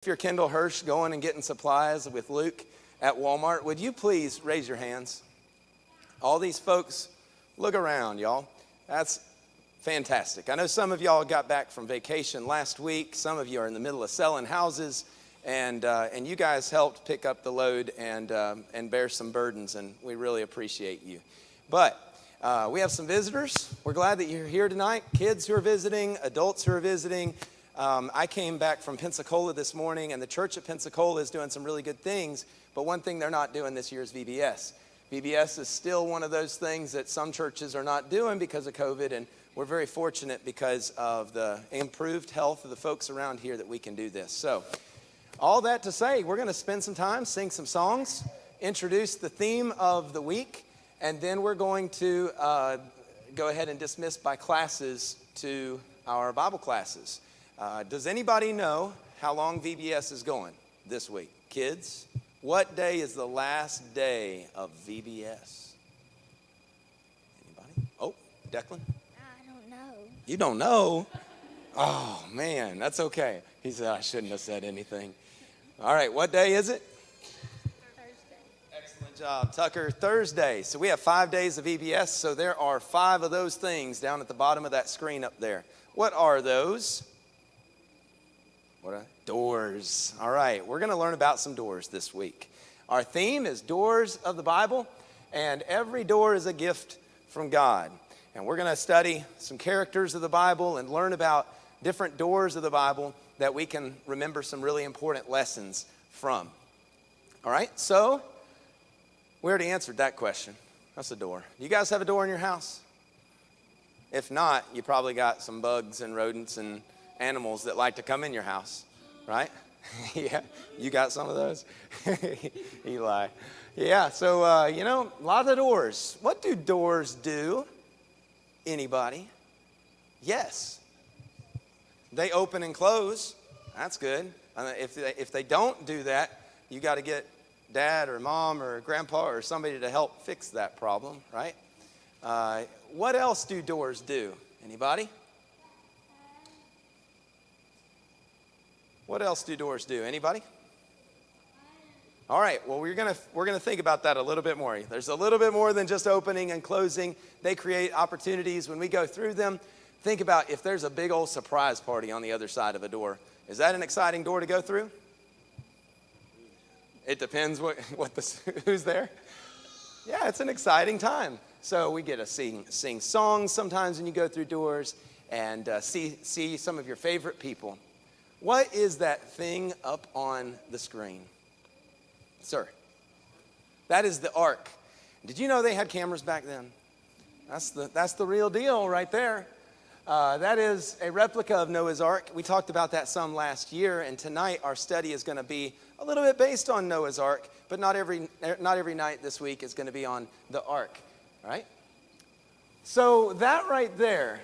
If you're Kendall Hirsch going and getting supplies with Luke at Walmart, would you please raise your hands? All these folks, look around, y'all. That's fantastic. I know some of y'all got back from vacation last week. Some of you are in the middle of selling houses, and you guys helped pick up the load and bear some burdens, and we really appreciate you. But we have some visitors. We're glad that you're here tonight. Kids who are visiting, adults who are visiting. I came back from Pensacola this morning, and the church at Pensacola is doing some really good things, but one thing they're not doing this year is VBS. VBS is still one of those things that some churches are not doing because of COVID, and we're very fortunate because of the improved health of the folks around here that we can do this. So, all that to say, we're going to spend some time, sing some songs, introduce the theme of the week, and then we're going to go ahead and dismiss by classes to our Bible classes. Does anybody know how long VBS is going this week? Kids, what day is the last day of VBS? Anybody? Oh, Declan? I don't know. You don't know? Oh, man, that's okay. He said I shouldn't have said anything. All right, what day is it? Thursday. Excellent job, Tucker. Thursday. So we have 5 days of VBS, so there are 5 of those things down at the bottom of that screen up there. What are those? What are doors? All right, we're going to learn about some doors this week. Our theme is Doors of the Bible, and every door is a gift from God. And we're going to study some characters of the Bible and learn about different doors of the Bible that we can remember some really important lessons from. All right, so we already answered that question. That's a door. Do you guys have a door in your house? If not, you probably got some bugs and rodents and animals that like to come in your house, right? Yeah, you got some of those? Eli. Yeah, so, a lot of doors. What do doors do? Anybody? Yes. They open and close. That's good. If they don't do that, you got to get dad or mom or grandpa or somebody to help fix that problem, right? What else do doors do? Anybody? What else do doors do? Anybody? All right, well, we're gonna think about that a little bit more. There's a little bit more than just opening and closing. They create opportunities when we go through them. Think about if there's a big old surprise party on the other side of a door. Is that an exciting door to go through? It depends who's there. Yeah, it's an exciting time. So we get to sing songs sometimes when you go through doors and see some of your favorite people. What is that thing up on the screen? Sir, that is the ark. Did you know they had cameras back then? That's the real deal right there. That is a replica of Noah's Ark. We talked about that some last year, and tonight our study is going to be a little bit based on Noah's Ark, but not every night this week is going to be on the ark, right? So that right there,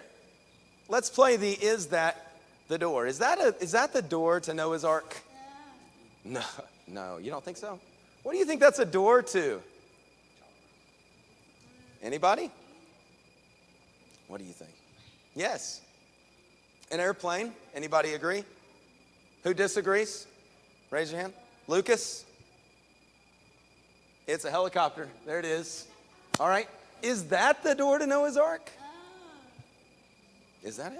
let's play the Is That the Door. Is that the door to Noah's Ark? No, you don't think so? What do you think that's a door to? Anybody? What do you think? Yes. An airplane. Anybody agree? Who disagrees? Raise your hand. Lucas? It's a helicopter. There it is. All right. Is that the door to Noah's Ark? Is that it?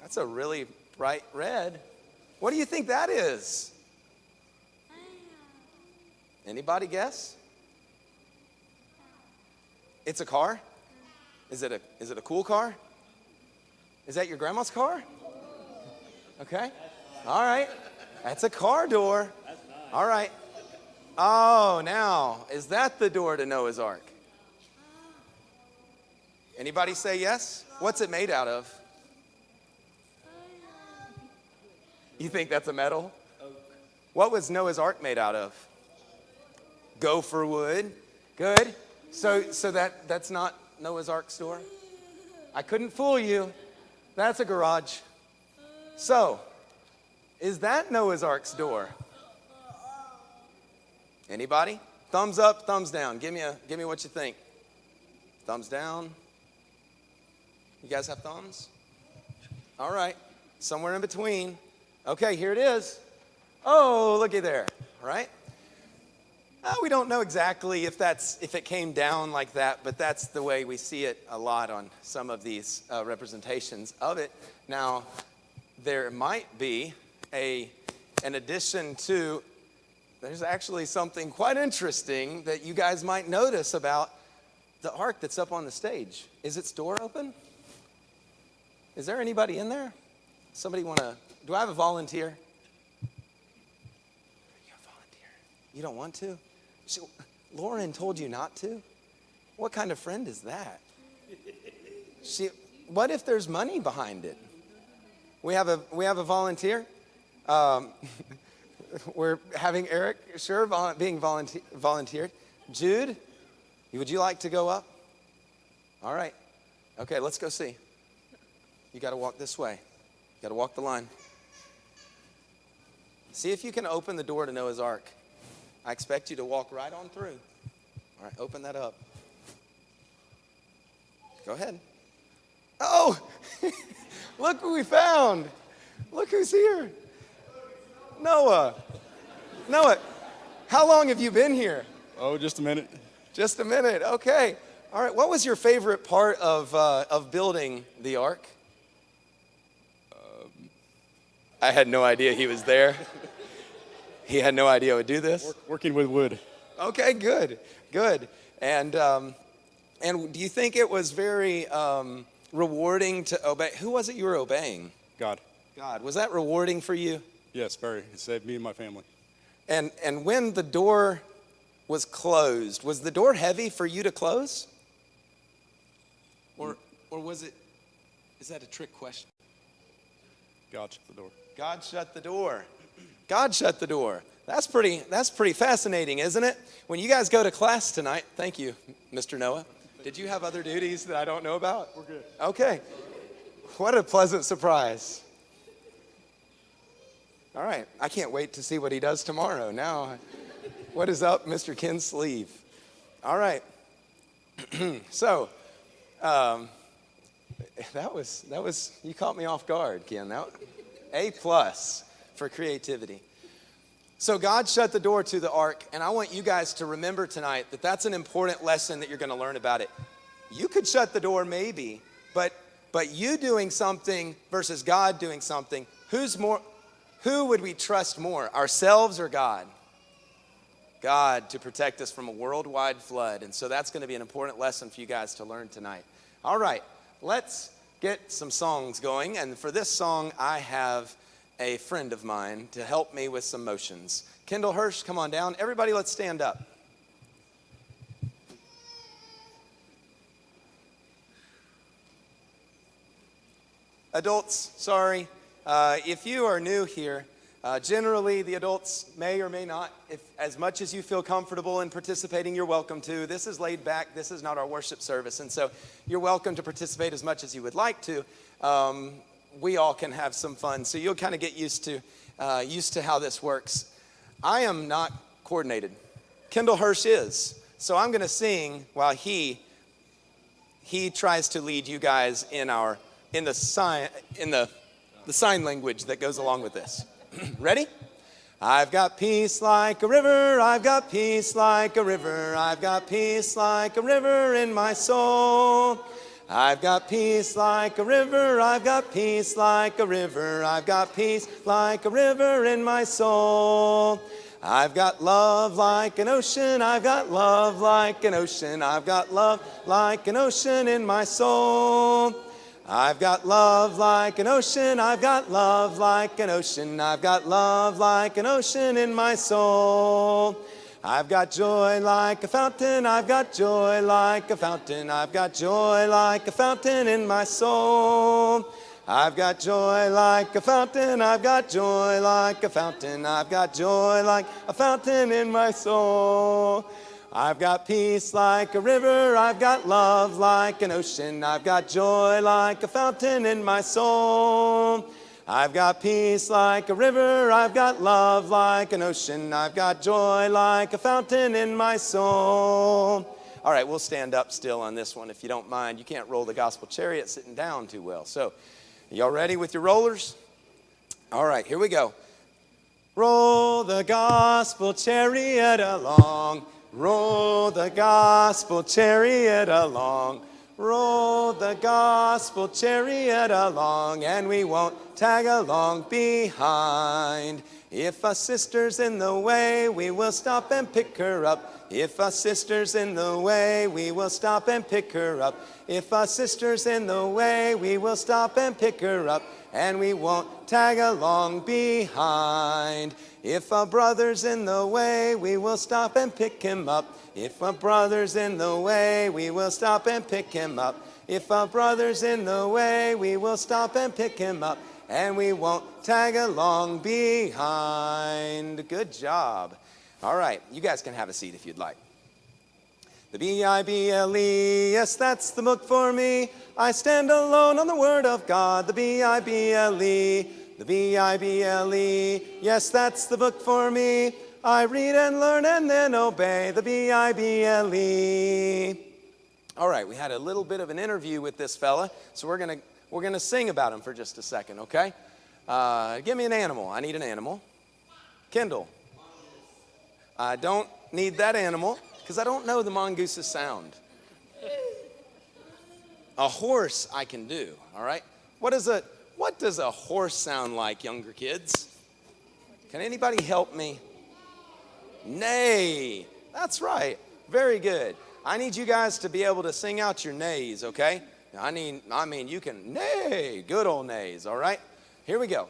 That's a really bright red. What do you think that is? Anybody guess? It's a car? Is it a cool car? Is that your grandma's car? Okay. All right. That's a car door. All right. Oh, now, is that the door to Noah's Ark? Anybody say yes? What's it made out of? You think that's a metal? What was Noah's Ark made out of? Gopher wood. Good. So that's not Noah's Ark's door? I couldn't fool you. That's a garage. So, is that Noah's Ark's door? Anybody? Thumbs up, thumbs down. Give me what you think. Thumbs down. You guys have thumbs? All right. Somewhere in between. Okay, here it is. Oh, looky there, all right? We don't know exactly if it came down like that, but that's the way we see it a lot on some of these representations of it. Now, there might be an addition to, there's actually something quite interesting that you guys might notice about the ark that's up on the stage. Is its door open? Is there anybody in there? Somebody do I have a volunteer? You're a volunteer. You don't want to? Lauren told you not to? What kind of friend is that? What if there's money behind it? We have a volunteer. We're having Eric being volunteered. Jude, would you like to go up? All right. Okay, let's go see. You got to walk this way. You got to walk the line. See if you can open the door to Noah's Ark. I expect you to walk right on through. All right, open that up. Go ahead. Oh, look who we found. Look who's here. Noah. Noah, how long have you been here? Oh, just a minute. Just a minute, okay. All right, what was your favorite part of building the ark? I had no idea he was there. He had no idea I would do this. Working with wood. Okay, good. And do you think it was very rewarding to obey? Who was it you were obeying? God. God. Was that rewarding for you? Yes, very. It saved me and my family. And when the door was closed, was the door heavy for you to close? Or was it, is that a trick question? God shut the door. God shut the door. God shut the door. That's pretty fascinating, isn't it? When you guys go to class tonight, thank you, Mr. Noah. Did you have other duties that I don't know about? We're good. Okay. What a pleasant surprise. All right. I can't wait to see what he does tomorrow. Now, what is up Mr. Ken's sleeve? All right. So, that was you caught me off guard, Ken. A+ for creativity. So God shut the door to the ark, and I want you guys to remember tonight that that's an important lesson that you're going to learn about it. You could shut the door maybe, but you doing something versus God doing something, who would we trust more, ourselves or God? God, to protect us from a worldwide flood. And so that's going to be an important lesson for you guys to learn tonight. All right, let's get some songs going. And for this song, I have a friend of mine to help me with some motions. Kendall Hirsch, come on down. Everybody, let's stand up. Adults, sorry. If you are new here, generally the adults may or may not, if as much as you feel comfortable in participating, you're welcome to. This is laid back. This is not our worship service. And so you're welcome to participate as much as you would like to. We all can have some fun. So you'll kind of get used to how this works. I am not coordinated. Kendall Hirsch is. So I'm going to sing while he tries to lead you guys in the sign language that goes along with this. Ready? I've got peace like a river, I've got peace like a river, I've got peace like a river in my soul. I've got peace like a river, I've got peace like a river, I've got peace like a river in my soul. I've got love like an ocean, I've got love like an ocean, I've got love like an ocean in my soul. I've got love like an ocean, I've got love like an ocean, I've got love like an ocean in my soul. I've got joy like a fountain, I've got joy like a fountain, I've got joy like a fountain in my soul. I've got joy like a fountain, I've got joy like a fountain, I've got joy like a fountain in my soul. I've got peace like a river, I've got love like an ocean, I've got joy like a fountain in my soul. I've got peace like a river, I've got love like an ocean, I've got joy like a fountain in my soul. All right, we'll stand up still on this one if you don't mind. You can't roll the gospel chariot sitting down too well. So, y'all ready with your rollers? All right, here we go. Roll the gospel chariot along. Roll the gospel chariot along. Roll the gospel chariot along, and we won't tag along behind. If a sister's in the way, we will stop and pick her up. If a sister's in the way, we will stop and pick her up. If a sister's in the way, we will stop and pick her up, and we won't tag along behind. If a brother's in the way, we will stop and pick him up. If a brother's in the way, we will stop and pick him up. If a brother's in the way, we will stop and pick him up, and we won't tag along behind. Good job. All right, you guys can have a seat if you'd like. The Bible, yes, that's the book for me. I stand alone on the Word of God. The Bible, the Bible, yes, that's the book for me. I read and learn and then obey. The Bible. All right, we had a little bit of an interview with this fella, so we're gonna sing about him for just a second, okay? Give me an animal. I need an animal. Kendall. I don't need that animal because I don't know the mongoose's sound. A horse I can do, all right? What does a horse sound like, younger kids? Can anybody help me? Neigh. That's right. Very good. I need you guys to be able to sing out your neighs, okay? I mean, you can neigh. Good old neighs, all right? Here we go.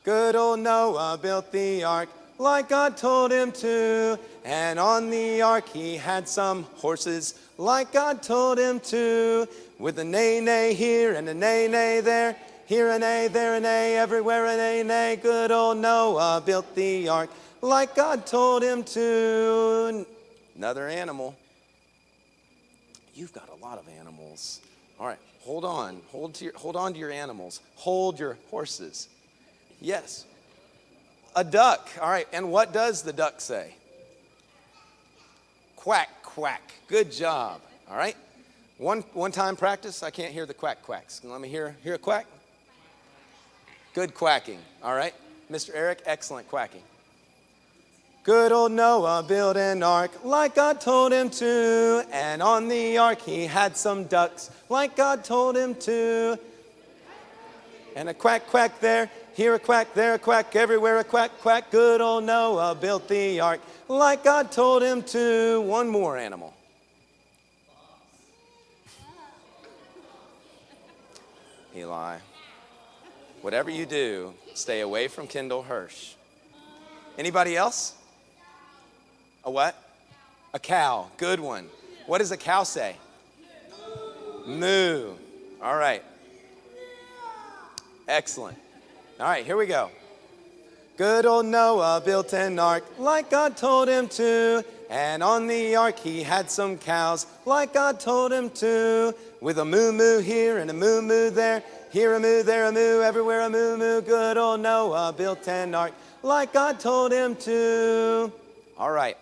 Good old Noah built the ark like God told him to, and on the ark he had some horses like God told him to, with a neigh neigh here and a neigh neigh there, here a neigh, there a neigh, everywhere a neigh neigh. Good old Noah built the ark like God told him to. Another animal. You've got a lot of animals. All right, hold on. Hold on to your animals. Hold your horses. Yes. A duck. All right, and what does the duck say? Quack, quack. Good job. All right. One time practice. I can't hear the quack quacks. Let me hear a quack. Good quacking. All right. Mr. Eric, excellent quacking. Good old Noah built an ark like God told him to, and on the ark he had some ducks like God told him to. And a quack, quack there, here a quack, there a quack, everywhere a quack, quack. Good old Noah built the ark like God told him to. One more animal. Eli, whatever you do, stay away from Kendall Hirsch. Anybody else? A what? A cow. Good one. What does a cow say? Moo. All right. Excellent. All right, here we go. Good old Noah built an ark like God told him to, and on the ark he had some cows like God told him to, with a moo moo here and a moo moo there, here a moo, there a moo, everywhere a moo moo. Good old Noah built an ark like God told him to. All right.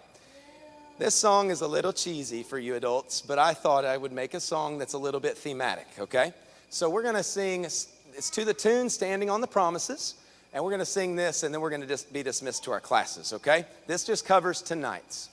This song is a little cheesy for you adults, but I thought I would make a song that's a little bit thematic, okay? So we're going to sing, it's to the tune Standing on the Promises, and we're going to sing this, and then we're going to just be dismissed to our classes, okay? This just covers tonight's.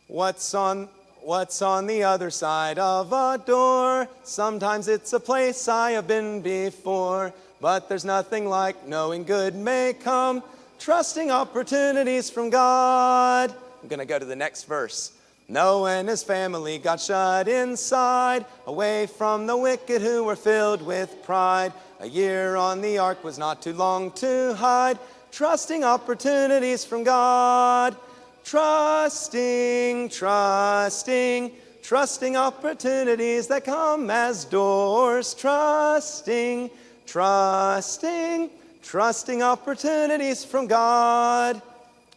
What's on the other side of a door? Sometimes it's a place I have been before, but there's nothing like knowing good may come, trusting opportunities from God. I'm going to go to the next verse. Noah and his family got shut inside, away from the wicked who were filled with pride. A year on the ark was not too long to hide, trusting opportunities from God. Trusting opportunities that come as doors. Trusting opportunities from God.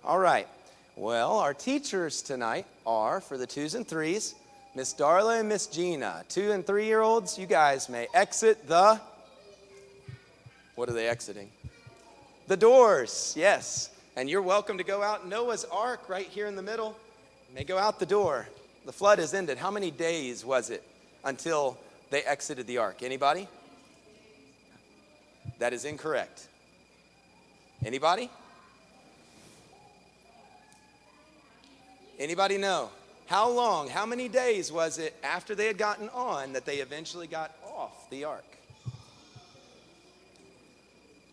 All right. Well, our teachers tonight are, for the 2s and 3s, Miss Darla and Miss Gina. 2 and 3-year-olds, you guys may exit the... What are they exiting? The doors, yes. And you're welcome to go out Noah's Ark right here in the middle. You may go out the door. The flood has ended. How many days was it until they exited the ark? Anybody? That is incorrect. Anybody? Anybody know? How long, how many days was it after they had gotten on that they eventually got off the ark?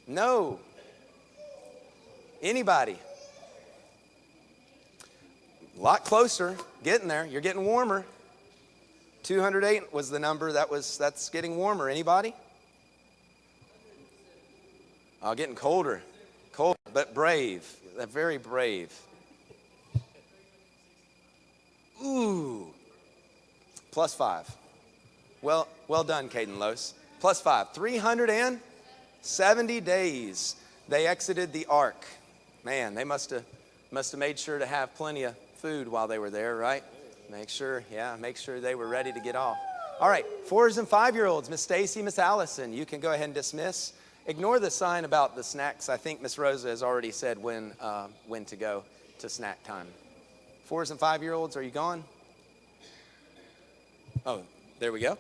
No. Anybody? A lot closer, getting there. You're getting warmer. 208 was the number. That's getting warmer. Anybody? Oh, getting colder. Cold, but brave. Very brave. Ooh. +5. Well done, Caden Los. +5. 370 days they exited the ark. Man, they must have made sure to have plenty of food while they were there, right? Make sure they were ready to get off. All right, 4 and 5-year-olds, Miss Stacy, Miss Allison, you can go ahead and dismiss. Ignore the sign about the snacks. I think Miss Rosa has already said when to go to snack time. 4 and 5-year-olds, are you gone? Oh, there we go.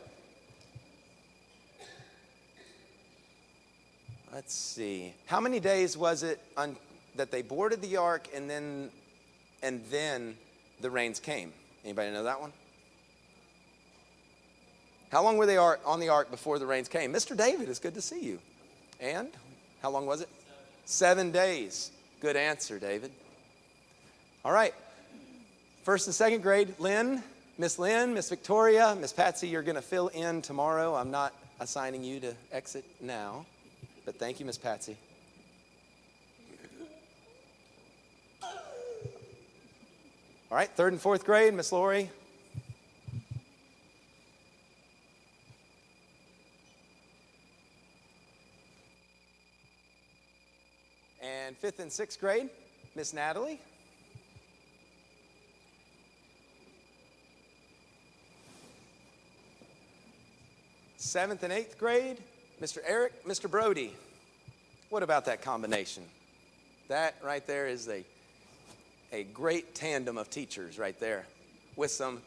Let's see. How many days was it that they boarded the ark and then the rains came? Anybody know that one? How long were they on the ark before the rains came? Mr. David, it's good to see you. And how long was it? 7 days. Good answer, David. All right. 1st and 2nd grade, Lynn, Miss Victoria, Miss Patsy, you're going to fill in tomorrow. I'm not assigning you to exit now, but thank you, Miss Patsy. All right, 3rd and 4th grade, Miss Lori. And 5th and 6th grade, Miss Natalie. Seventh and 8th grade, Mr. Eric, Mr. Brody. What about that combination? That right there is a great tandem of teachers right there with some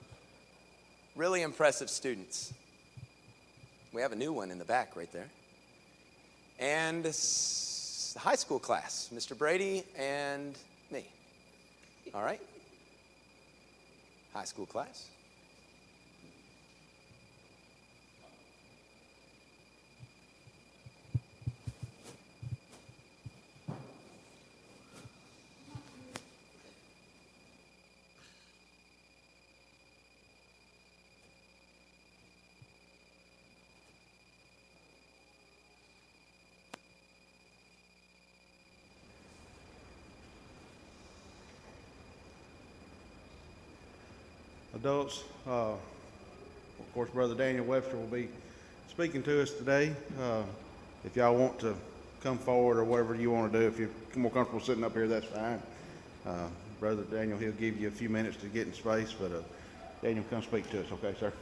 really impressive students. We have a new one in the back right there. And the high school class, Mr. Brady and me. All right? High school class. Adults, of course, Brother Daniel Webster will be speaking to us today. If y'all want to come forward or whatever you want to do, if you're more comfortable sitting up here, that's fine. Brother Daniel, he'll give you a few minutes to get in space, but Daniel, come speak to us, okay, sir?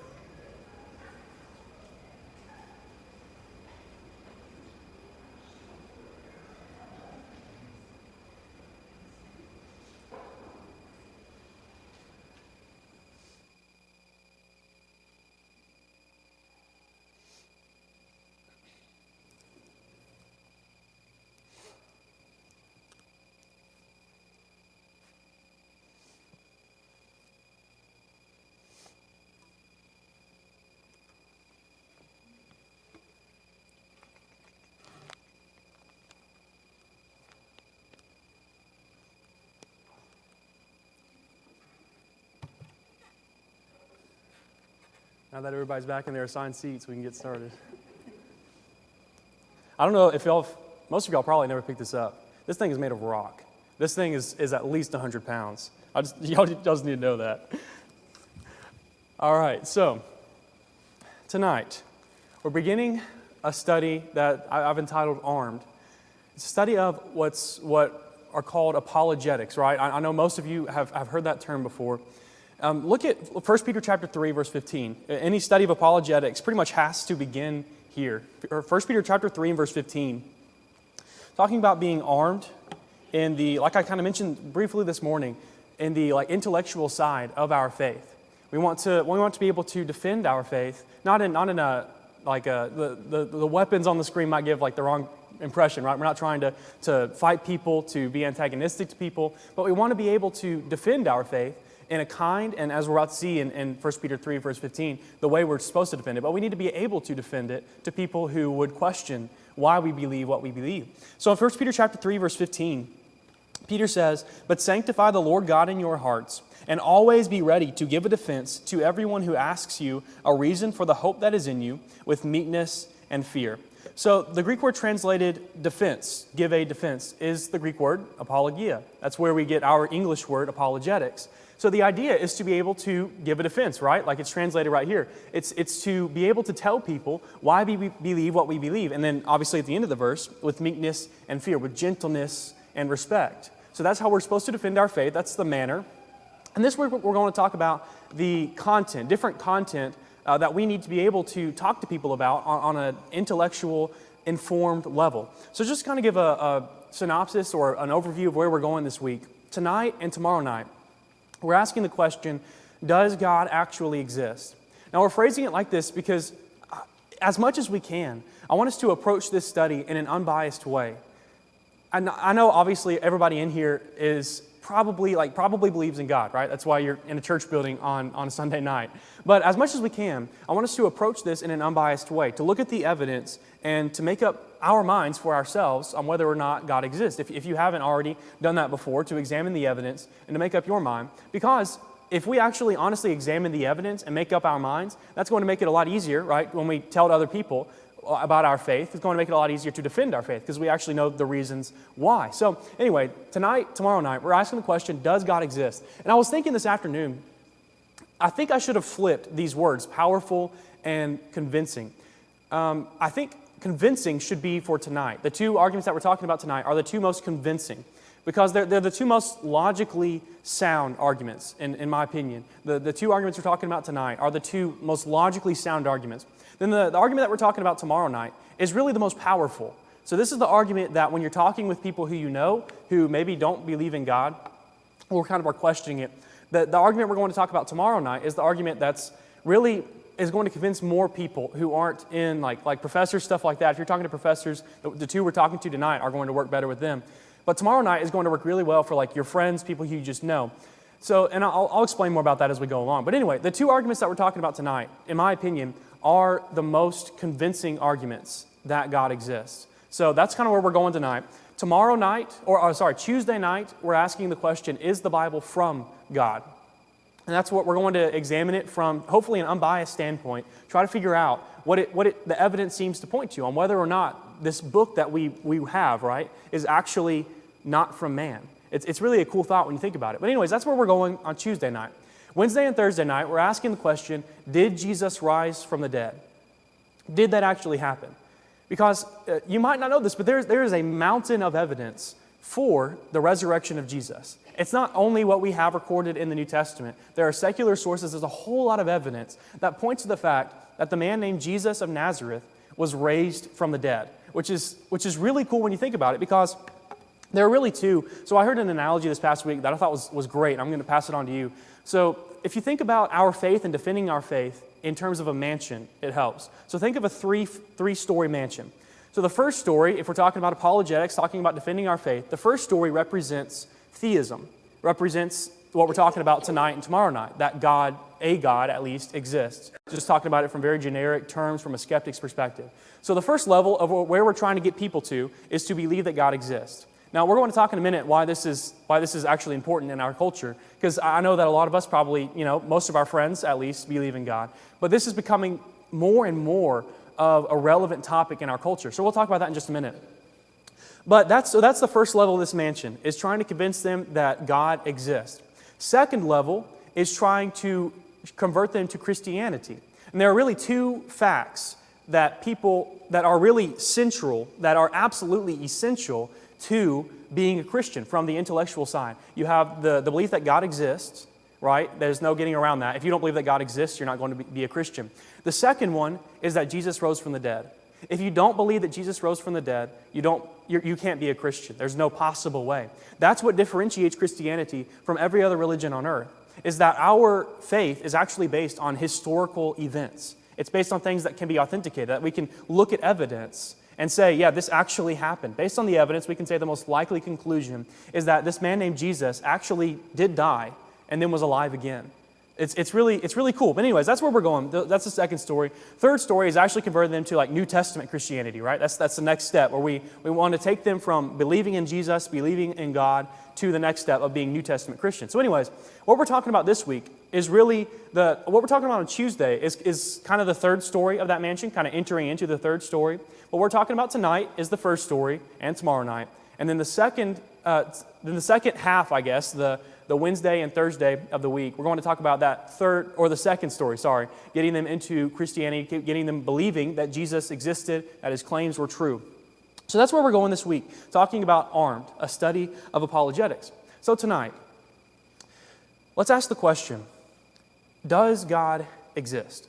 Now that everybody's back in their assigned seats, we can get started. I don't know if most of y'all probably never picked this up. This thing is made of rock. This thing is at least 100 pounds. Y'all just need to know that. All right, so tonight we're beginning a study that I've entitled Armed. It's a study of what are called apologetics, right? I know most of you have heard that term before. Look at 1 Peter chapter 3, verse 15. Any study of apologetics pretty much has to begin here. 1 Peter chapter 3 and verse 15. Talking about being armed in the, like I kind of mentioned briefly this morning, in the intellectual side of our faith. We want to be able to defend our faith, not in a the weapons on the screen might give the wrong impression, right? We're not trying to fight people, to be antagonistic to people, but we want to be able to defend our faith in a kind, and as we're about to see in 1 Peter 3, verse 15, the way we're supposed to defend it. But we need to be able to defend it to people who would question why we believe what we believe. So in 1 Peter chapter 3, verse 15, Peter says, "But sanctify the Lord God in your hearts, and always be ready to give a defense to everyone who asks you a reason for the hope that is in you, with meekness and fear." So the Greek word translated defense, give a defense, is the Greek word apologia. That's where we get our English word apologetics. So the idea is to be able to give a defense, right? Like it's translated right here. It's to be able to tell people why we believe what we believe. And then obviously at the end of the verse, with meekness and fear, with gentleness and respect. So that's how we're supposed to defend our faith. That's the manner. And this week we're going to talk about the content, different content that we need to be able to talk to people about on an intellectual, informed level. So just kind of give a synopsis or an overview of where we're going this week. Tonight and tomorrow night, we're asking the question, does God actually exist? Now we're phrasing it like this because as much as we can, I want us to approach this study in an unbiased way. I know obviously everybody in here is probably believes in God, right? That's why you're in a church building on a Sunday night. But as much as we can, I want us to approach this in an unbiased way, to look at the evidence and to make up our minds for ourselves on whether or not God exists. If you haven't already done that before, to examine the evidence and to make up your mind. Because if we actually honestly examine the evidence and make up our minds, that's going to make it a lot easier, right? When we tell to other people about our faith, it's going to make it a lot easier to defend our faith because we actually know the reasons why. So anyway, tonight, tomorrow night, we're asking the question, does God exist? And I was thinking this afternoon, I think I should have flipped these words, powerful and convincing. I think convincing should be for tonight. The two arguments that we're talking about tonight are the two most convincing because they're the two most logically sound arguments, in my opinion. The two arguments we're talking about tonight are the two most logically sound arguments. Then the argument that we're talking about tomorrow night is really the most powerful. So this is the argument that when you're talking with people who you know, who maybe don't believe in God, or kind of are questioning it, the argument we're going to talk about tomorrow night is the argument that's really is going to convince more people who aren't in like professors, stuff like that. If you're talking to professors, the two we're talking to tonight are going to work better with them. But tomorrow night is going to work really well for like your friends, people who you just know. So, and I'll explain more about that as we go along. But anyway, the two arguments that we're talking about tonight, in my opinion, are the most convincing arguments that God exists. So that's kind of where we're going tonight. Tomorrow night, Tuesday night, we're asking the question, is the Bible from God? And that's what we're going to examine it from, hopefully an unbiased standpoint, try to figure out what the evidence seems to point to on whether or not this book that we have, right, is actually not from man. It's really a cool thought when you think about it. But anyways, that's where we're going on Tuesday night. Wednesday and Thursday night, we're asking the question, did Jesus rise from the dead? Did that actually happen? Because you might not know this, but there is a mountain of evidence for the resurrection of Jesus. It's not only what we have recorded in the New Testament. There are secular sources. There's a whole lot of evidence that points to the fact that the man named Jesus of Nazareth was raised from the dead, which is really cool when you think about it because there are really two. So I heard an analogy this past week that I thought was great. I'm going to pass it on to you. So if you think about our faith and defending our faith in terms of a mansion, it helps. So think of a three-story mansion. So the first story, if we're talking about apologetics, talking about defending our faith, the first story represents theism, represents what we're talking about tonight and tomorrow night, that God, a God at least, exists. Just talking about it from very generic terms from a skeptic's perspective. So the first level of where we're trying to get people to is to believe that God exists. Now, we're going to talk in a minute why this is actually important in our culture, because I know that a lot of us probably, most of our friends at least, believe in God. But this is becoming more and more of a relevant topic in our culture. So we'll talk about that in just a minute. But that's the first level of this mansion, is trying to convince them that God exists. Second level is trying to convert them to Christianity. And there are really two facts that are really central, that are absolutely essential to being a Christian from the intellectual side. You have the belief that God exists, right? There's no getting around that. If you don't believe that God exists, you're not going to be a Christian. The second one is that Jesus rose from the dead. If you don't believe that Jesus rose from the dead, you can't be a Christian. There's no possible way. That's what differentiates Christianity from every other religion on earth, is that our faith is actually based on historical events. It's based on things that can be authenticated, that we can look at evidence and say, yeah, this actually happened. Based on the evidence, we can say the most likely conclusion is that this man named Jesus actually did die and then was alive again. It's really cool. But anyways, that's where we're going. That's the second story. Third story is actually converting them to like New Testament Christianity, right? That's the next step where we want to take them from believing in Jesus, believing in God, to the next step of being New Testament Christians. So anyways, what we're talking about this week is really what we're talking about on Tuesday is kind of the third story of that mansion, kind of entering into the third story. What we're talking about tonight is the first story and tomorrow night. And then the second half, I guess, the Wednesday and Thursday of the week, we're going to talk about that the second story, getting them into Christianity, getting them believing that Jesus existed, that his claims were true. So that's where we're going this week, talking about Armed, a study of apologetics. So tonight, let's ask the question, does God exist?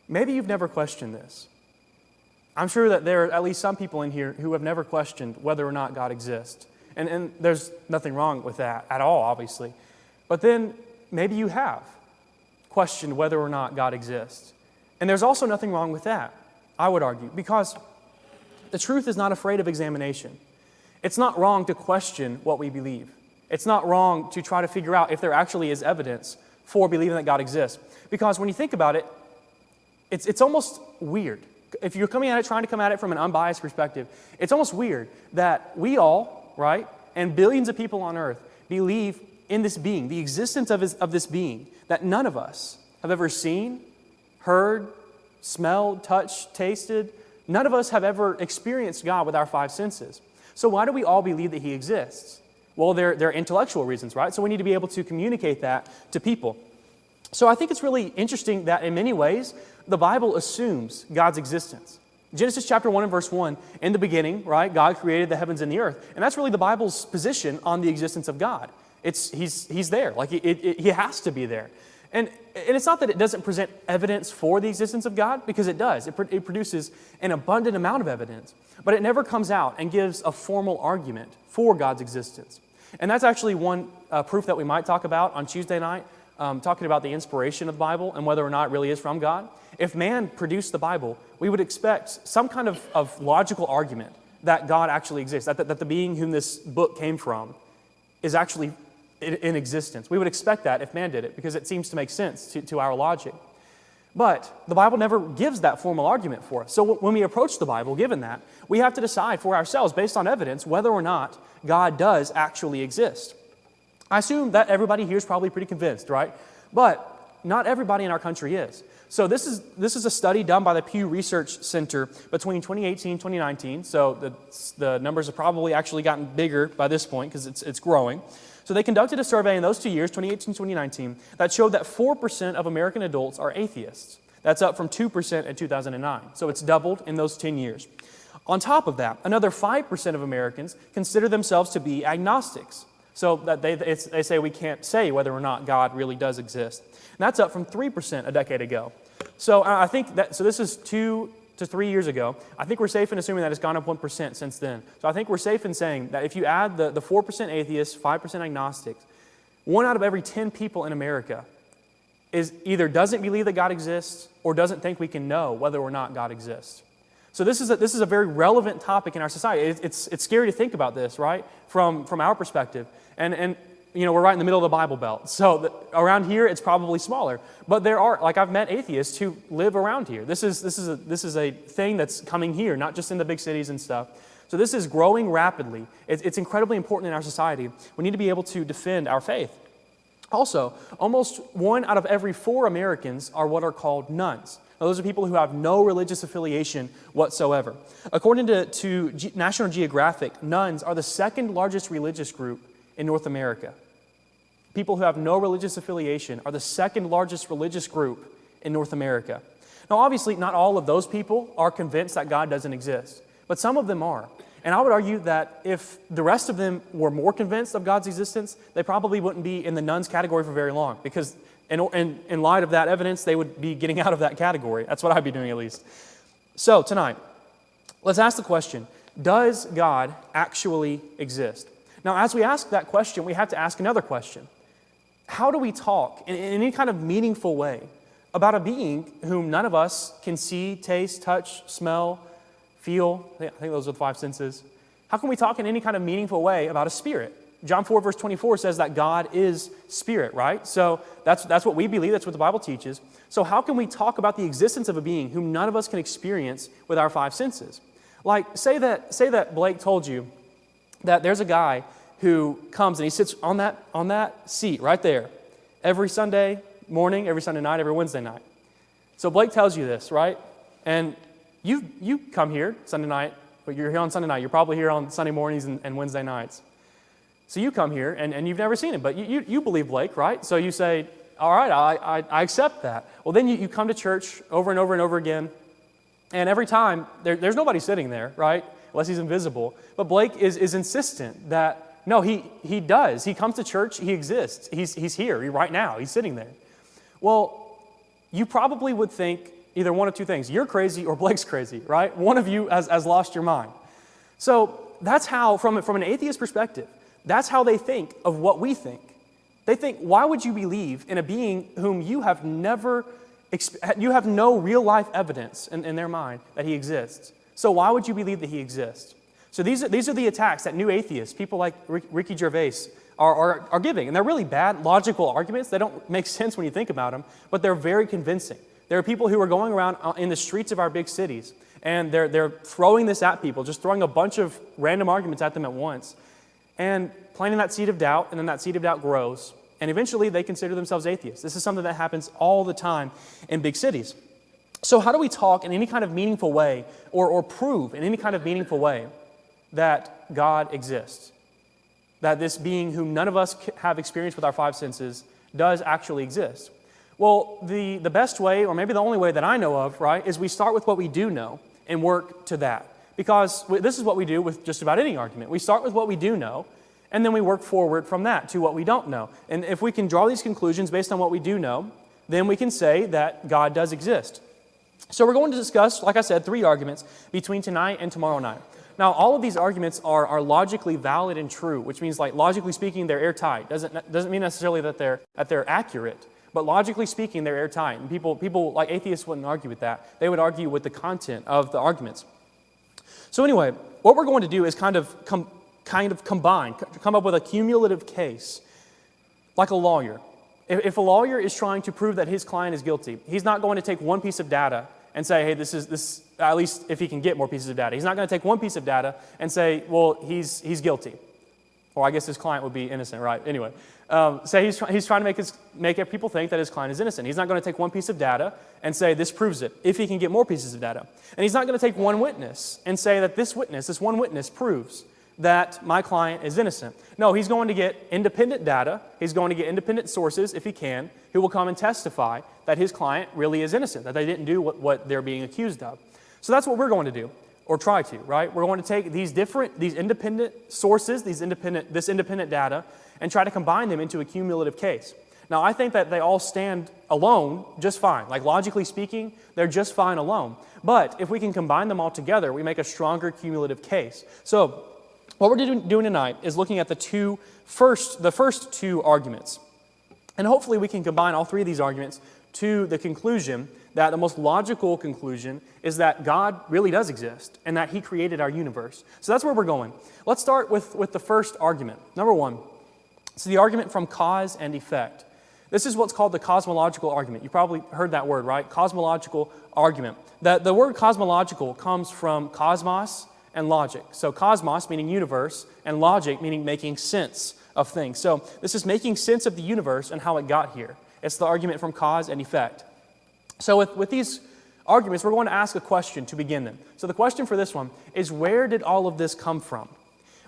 Maybe you've never questioned this. I'm sure that there are at least some people in here who have never questioned whether or not God exists. And there's nothing wrong with that at all, obviously. But then maybe you have questioned whether or not God exists. And there's also nothing wrong with that, I would argue, because the truth is not afraid of examination. It's not wrong to question what we believe. It's not wrong to try to figure out if there actually is evidence for believing that God exists. Because when you think about it, it's almost weird. If you're trying to come at it from an unbiased perspective, it's almost weird that we all, right, and billions of people on earth believe in this being, the existence of this being that none of us have ever seen, heard, smelled, touched, tasted. None of us have ever experienced God with our five senses. So why do we all believe that he exists? Well, there are intellectual reasons, right? So we need to be able to communicate that to people. So I think it's really interesting that in many ways, the Bible assumes God's existence. Genesis chapter 1 and verse 1, in the beginning, right, God created the heavens and the earth. And that's really the Bible's position on the existence of God. He's there, like he has to be there. And it's not that it doesn't present evidence for the existence of God, because it does. It produces an abundant amount of evidence, but it never comes out and gives a formal argument for God's existence. And that's actually one proof that we might talk about on Tuesday night, talking about the inspiration of the Bible and whether or not it really is from God. If man produced the Bible, we would expect some kind of logical argument that God actually exists, that the being whom this book came from is actually in existence. We would expect that if man did it, because it seems to make sense to our logic. But the Bible never gives that formal argument for us. So when we approach the Bible, given that, we have to decide for ourselves, based on evidence, whether or not God does actually exist. I assume that everybody here is probably pretty convinced, right? But not everybody in our country is. So this is a study done by the Pew Research Center between 2018 and 2019. So the numbers have probably actually gotten bigger by this point because it's growing. So they conducted a survey in those 2 years, 2018 and 2019, that showed that 4% of American adults are atheists. That's up from 2% in 2009. So it's doubled in those 10 years. On top of that, another 5% of Americans consider themselves to be agnostics. So that they say we can't say whether or not God really does exist. And that's up from 3% a decade ago. So I think so this is 2 to 3 years ago. I think we're safe in assuming that it's gone up 1% since then. So I think we're safe in saying that if you add the 4% atheists, 5% agnostics, 1 out of every 10 people in America is either doesn't believe that God exists or doesn't think we can know whether or not God exists. So this is a very relevant topic in our society. It's scary to think about this, right? From our perspective. And you know, we're right in the middle of the Bible Belt. So around here, it's probably smaller. But there are, like I've met atheists who live around here. This is a thing that's coming here, not just in the big cities and stuff. So this is growing rapidly. It's incredibly important in our society. We need to be able to defend our faith. Also, almost 1 out of every 4 Americans are what are called nuns. Now, those are people who have no religious affiliation whatsoever. According to National Geographic, nuns are the second largest religious group in North America. People who have no religious affiliation are the second largest religious group in North America. Now, obviously, not all of those people are convinced that God doesn't exist, but some of them are. And I would argue that if the rest of them were more convinced of God's existence, they probably wouldn't be in the nuns category for very long, because in light of that evidence, they would be getting out of that category. That's what I'd be doing, at least. So tonight, let's ask the question, does God actually exist? Now, as we ask that question, we have to ask another question. How do we talk in any kind of meaningful way about a being whom none of us can see, taste, touch, smell, feel. I think those are the five senses. How can we talk in any kind of meaningful way about a spirit? John 4, verse 24 says that God is spirit, right? So that's what we believe. That's what the Bible teaches. So how can we talk about the existence of a being whom none of us can experience with our five senses? Like, say that Blake told you that there's a guy who comes and he sits on that seat right there every Sunday morning, every Sunday night, every Wednesday night. So Blake tells you this, right? And you come here Sunday night, but you're here on Sunday night. You're probably here on Sunday mornings and Wednesday nights. So you come here, and you've never seen him, but you believe Blake, right? So you say, all right, I accept that. Well, then you come to church over and over and over again, and every time, there's nobody sitting there, right? Unless he's invisible. But Blake is insistent that, no, he does. He comes to church, he exists. He's here right now. He's sitting there. Well, you probably would think either one of two things. You're crazy or Blake's crazy, right? One of you has lost your mind. So that's how, from an atheist perspective, that's how they think of what we think. They think, why would you believe in a being whom you have no real life evidence in their mind that he exists? So why would you believe that he exists? So these are the attacks that new atheists, people like Ricky Gervais, are giving. And they're really bad logical arguments. They don't make sense when you think about them, but they're very convincing. There are people who are going around in the streets of our big cities, and they're throwing this at people, just throwing a bunch of random arguments at them at once, and planting that seed of doubt, and then that seed of doubt grows, and eventually they consider themselves atheists. This is something that happens all the time in big cities. So how do we talk in any kind of meaningful way, or prove in any kind of meaningful way that God exists? That this being whom none of us have experienced with our five senses does actually exist? Well, the best way, or maybe the only way that I know of, right, is we start with what we do know and work to that. Because this is what we do with just about any argument. We start with what we do know, and then we work forward from that to what we don't know. And if we can draw these conclusions based on what we do know, then we can say that God does exist. So we're going to discuss, like I said, 3 arguments between tonight and tomorrow night. Now, all of these arguments are logically valid and true, which means, like, logically speaking, they're airtight. Doesn't mean necessarily that they're accurate, but logically speaking, they're airtight. And people like atheists wouldn't argue with that. They would argue with the content of the arguments. So anyway, what we're going to do is kind of combine, come up with a cumulative case, like a lawyer. If a lawyer is trying to prove that his client is guilty, he's not going to take one piece of data and say, hey, this at least if he can get more pieces of data. He's not going to take one piece of data and say, well, he's guilty. Or I guess his client would be innocent, right? Anyway, say he's trying to make people think that his client is innocent. He's not going to take one piece of data and say this proves it, if he can get more pieces of data. And he's not going to take one witness and say that this one witness proves that my client is innocent. No, he's going to get independent data. He's going to get independent sources, if he can, who will come and testify that his client really is innocent, that they didn't do what they're being accused of. So that's what we're going to do, or try to, right? We're going to take these independent sources, this independent data, and try to combine them into a cumulative case. Now, I think that they all stand alone just fine. Like, logically speaking, they're just fine alone. But if we can combine them all together, we make a stronger cumulative case. So what we're doing tonight is looking at the first 2 arguments. And hopefully we can combine all 3 of these arguments to the conclusion that the most logical conclusion is that God really does exist and that He created our universe. So that's where we're going. Let's start with the first argument. Number 1, it's the argument from cause and effect. This is what's called the cosmological argument. You probably heard that word, right? Cosmological argument. The word cosmological comes from cosmos and logic. So cosmos meaning universe, and logic meaning making sense of things. So this is making sense of the universe and how it got here. It's the argument from cause and effect. So with these arguments, we're going to ask a question to begin them. So the question for this one is, where did all of this come from?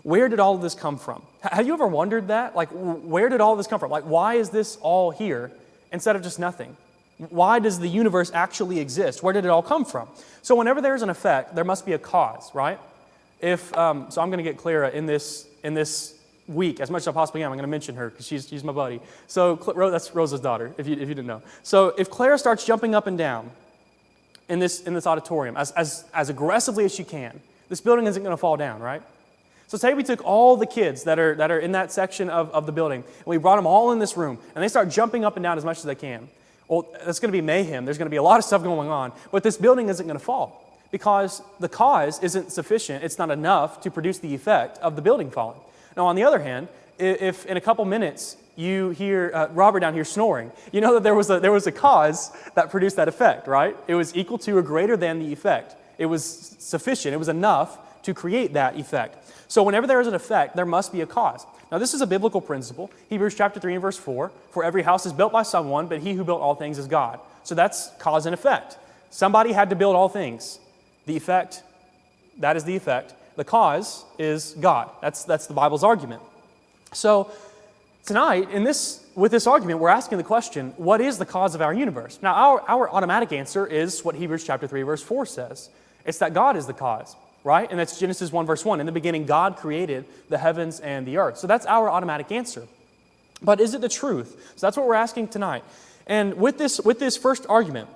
Where did all of this come from? Have you ever wondered that? Like, where did all of this come from? Like, why is this all here instead of just nothing? Why does the universe actually exist? Where did it all come from? So whenever there's an effect, there must be a cause, right? So I'm going to get Clara in this week as much as I possibly am. I'm going to mention her because she's my buddy. So that's Rosa's daughter, if you didn't know. So if Clara starts jumping up and down in this auditorium as aggressively as she can, this building isn't going to fall down, right? So say we took all the kids that are in that section of the building, and we brought them all in this room, and they start jumping up and down as much as they can. Well, that's going to be mayhem. There's going to be a lot of stuff going on, but this building isn't going to fall because the cause isn't sufficient, it's not enough to produce the effect of the building falling. Now, on the other hand, if in a couple minutes you hear Robert down here snoring, you know that there was a cause that produced that effect, right? It was equal to or greater than the effect. It was sufficient, it was enough to create that effect. So whenever there is an effect, there must be a cause. Now, this is a biblical principle. Hebrews chapter 3 and verse 4, for every house is built by someone, but he who built all things is God. So that's cause and effect. Somebody had to build all things. The effect, that is the effect. The cause is God. That's the Bible's argument. So tonight, with this argument, we're asking the question, what is the cause of our universe? Now, our automatic answer is what Hebrews chapter 3 verse 4 says. It's that God is the cause, right? And that's Genesis 1 verse 1. In the beginning, God created the heavens and the earth. So that's our automatic answer. But is it the truth? So that's what we're asking tonight. And with this first argument,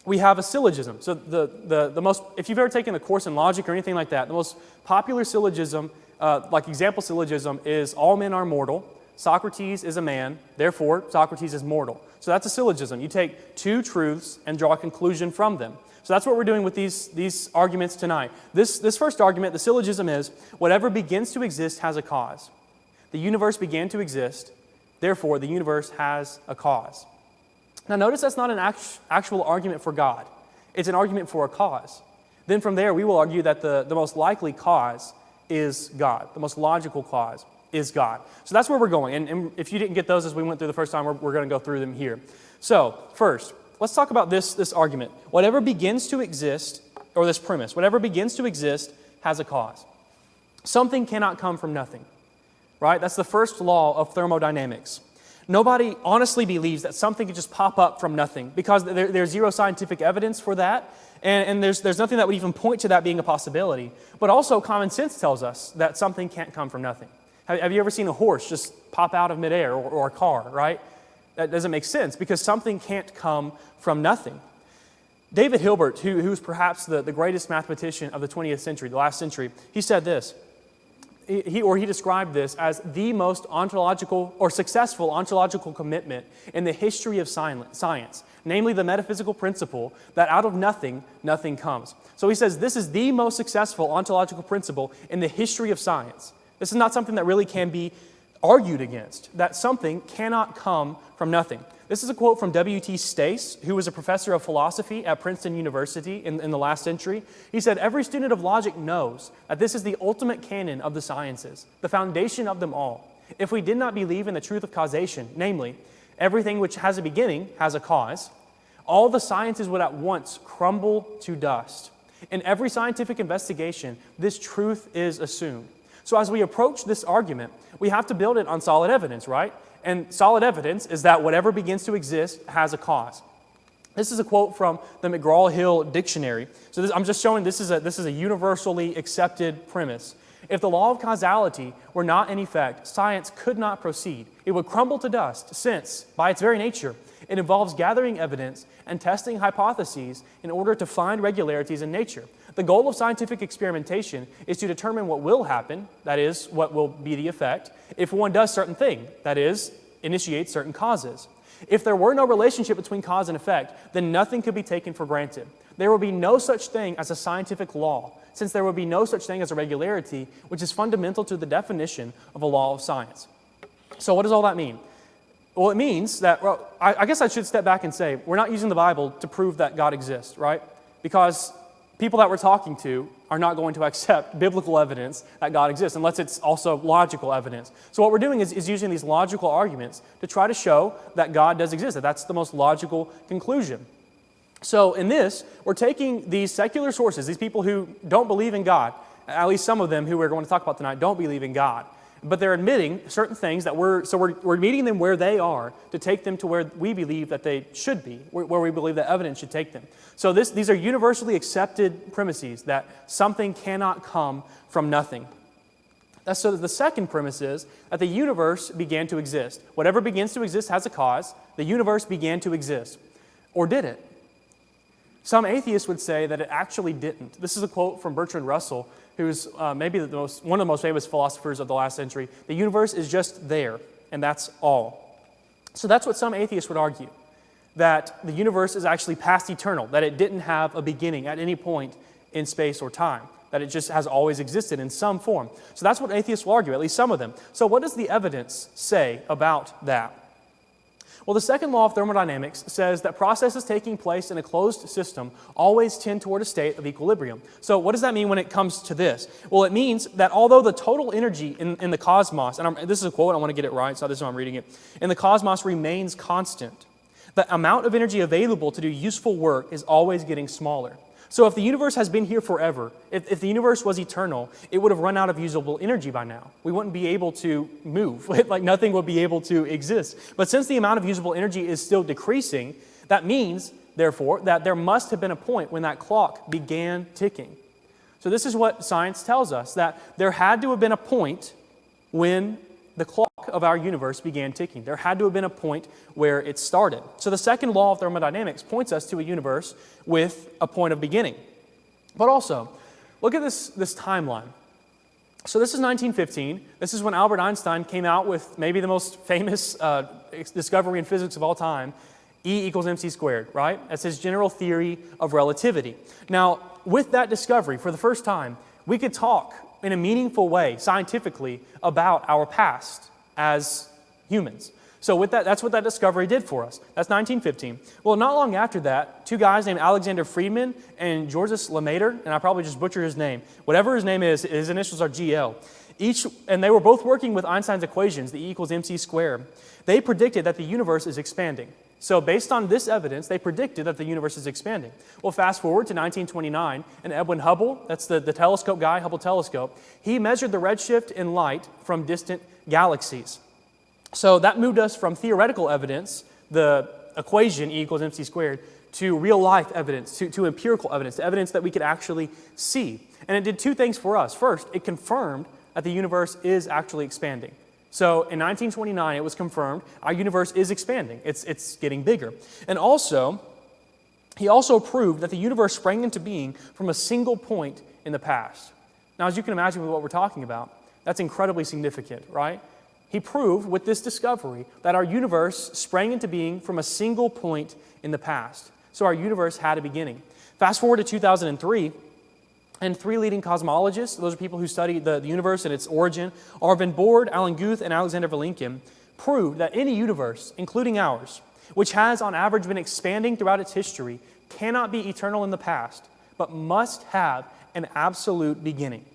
we have a syllogism. So the most, if you've ever taken a course in logic or anything like that, the most popular syllogism, like example syllogism, is all men are mortal. Socrates is a man, therefore Socrates is mortal. So that's a syllogism. You take two truths and draw a conclusion from them. So that's what we're doing with these arguments tonight. This first argument, the syllogism is, whatever begins to exist has a cause. The universe began to exist, therefore the universe has a cause. Now notice that's not an actual argument for God. It's an argument for a cause. Then from there we will argue that the most likely cause is God. The most logical cause is God. So that's where we're going. And if you didn't get those as we went through the first time, we're going to go through them here. So first, let's talk about this argument. Whatever begins to exist, or this premise, whatever begins to exist has a cause. Something cannot come from nothing, right? That's the first law of thermodynamics. Nobody honestly believes that something can just pop up from nothing because there's zero scientific evidence for that, and there's nothing that would even point to that being a possibility. But also common sense tells us that something can't come from nothing. Have you ever seen a horse just pop out of midair, or a car, right? That doesn't make sense because something can't come from nothing. David Hilbert, who's perhaps the greatest mathematician of the 20th century, the last century, he said this. He described this as the most ontological or successful ontological commitment in the history of science, namely the metaphysical principle that out of nothing, nothing comes. So he says this is the most successful ontological principle in the history of science. This is not something that really can be argued against, that something cannot come from nothing. This is a quote from W.T. Stace, who was a professor of philosophy at Princeton University in the last century. He said, every student of logic knows that this is the ultimate canon of the sciences, the foundation of them all. If we did not believe in the truth of causation, namely, everything which has a beginning has a cause, all the sciences would at once crumble to dust. In every scientific investigation, this truth is assumed. So as we approach this argument, we have to build it on solid evidence, right? And solid evidence is that whatever begins to exist has a cause. This is a quote from the McGraw-Hill Dictionary. So I'm just showing this is a universally accepted premise. If the law of causality were not in effect, science could not proceed. It would crumble to dust since, by its very nature, it involves gathering evidence and testing hypotheses in order to find regularities in nature. The goal of scientific experimentation is to determine what will happen, that is, what will be the effect, if one does certain thing, that is, initiates certain causes. If there were no relationship between cause and effect, then nothing could be taken for granted. There will be no such thing as a scientific law, since there will be no such thing as a regularity, which is fundamental to the definition of a law of science. So what does all that mean? Well, it means that, I guess I should step back and say, we're not using the Bible to prove that God exists, right? Because people that we're talking to are not going to accept biblical evidence that God exists unless it's also logical evidence. So what we're doing is using these logical arguments to try to show that God does exist, that that's the most logical conclusion. So in this, we're taking these secular sources, these people who don't believe in God, at least some of them who we're going to talk about tonight don't believe in God, but they're admitting certain things that we're meeting them where they are to take them to where we believe that they should be, where we believe that evidence should take them. So these are universally accepted premises that something cannot come from nothing. So the second premise is that the universe began to exist. Whatever begins to exist has a cause. The universe began to exist. Or did it? Some atheists would say that it actually didn't. This is a quote from Bertrand Russell, who's maybe one of the most famous philosophers of the last century. The universe is just there, and that's all. So that's what some atheists would argue. that the universe is actually past eternal, that it didn't have a beginning at any point in space or time, that it just has always existed in some form. So that's what atheists will argue, at least some of them. So what does the evidence say about that? Well, the second law of thermodynamics says that processes taking place in a closed system always tend toward a state of equilibrium. So what does that mean when it comes to this? Well, it means that although the total energy in the cosmos, and this is a quote, I want to get it right, so this is why I'm reading it, in the cosmos remains constant, the amount of energy available to do useful work is always getting smaller. So if the universe has been here forever, if the universe was eternal, it would have run out of usable energy by now. We wouldn't be able to move. Like nothing would be able to exist. But since the amount of usable energy is still decreasing, that means, therefore, that there must have been a point when that clock began ticking. So this is what science tells us, that there had to have been a point when the clock of our universe began ticking. There had to have been a point where it started. So the second law of thermodynamics points us to a universe with a point of beginning. But also, look at this timeline. So this is 1915. This is when Albert Einstein came out with maybe the most famous discovery in physics of all time, E equals mc squared, right? That's his general theory of relativity. Now, with that discovery, for the first time, we could talk in a meaningful way, scientifically, about our past as humans. So with that, that's what that discovery did for us. That's 1915. Well, not long after that, two guys named Alexander Friedman and Georges Lemaitre, and I probably just butchered his name. Whatever his name is, his initials are GL. And they were both working with Einstein's equations, the E equals mc squared. They predicted that the universe is expanding. So based on this evidence, they predicted that the universe is expanding. Well, fast forward to 1929, and Edwin Hubble, that's the telescope guy, Hubble telescope, he measured the redshift in light from distant galaxies. So that moved us from theoretical evidence, the equation E equals mc squared, to real-life evidence, to empirical evidence, to evidence that we could actually see. And it did two things for us. First, it confirmed that the universe is actually expanding. So in 1929, it was confirmed our universe is expanding. It's getting bigger. And also, he also proved that the universe sprang into being from a single point in the past. Now, as you can imagine with what we're talking about, that's incredibly significant, right? He proved with this discovery that our universe sprang into being from a single point in the past. So our universe had a beginning. Fast forward to 2003, and three leading cosmologists, those are people who study the universe and its origin, Arvin Board, Alan Guth, and Alexander Vilenkin, proved that any universe, including ours, which has on average been expanding throughout its history, cannot be eternal in the past, but must have an absolute beginning.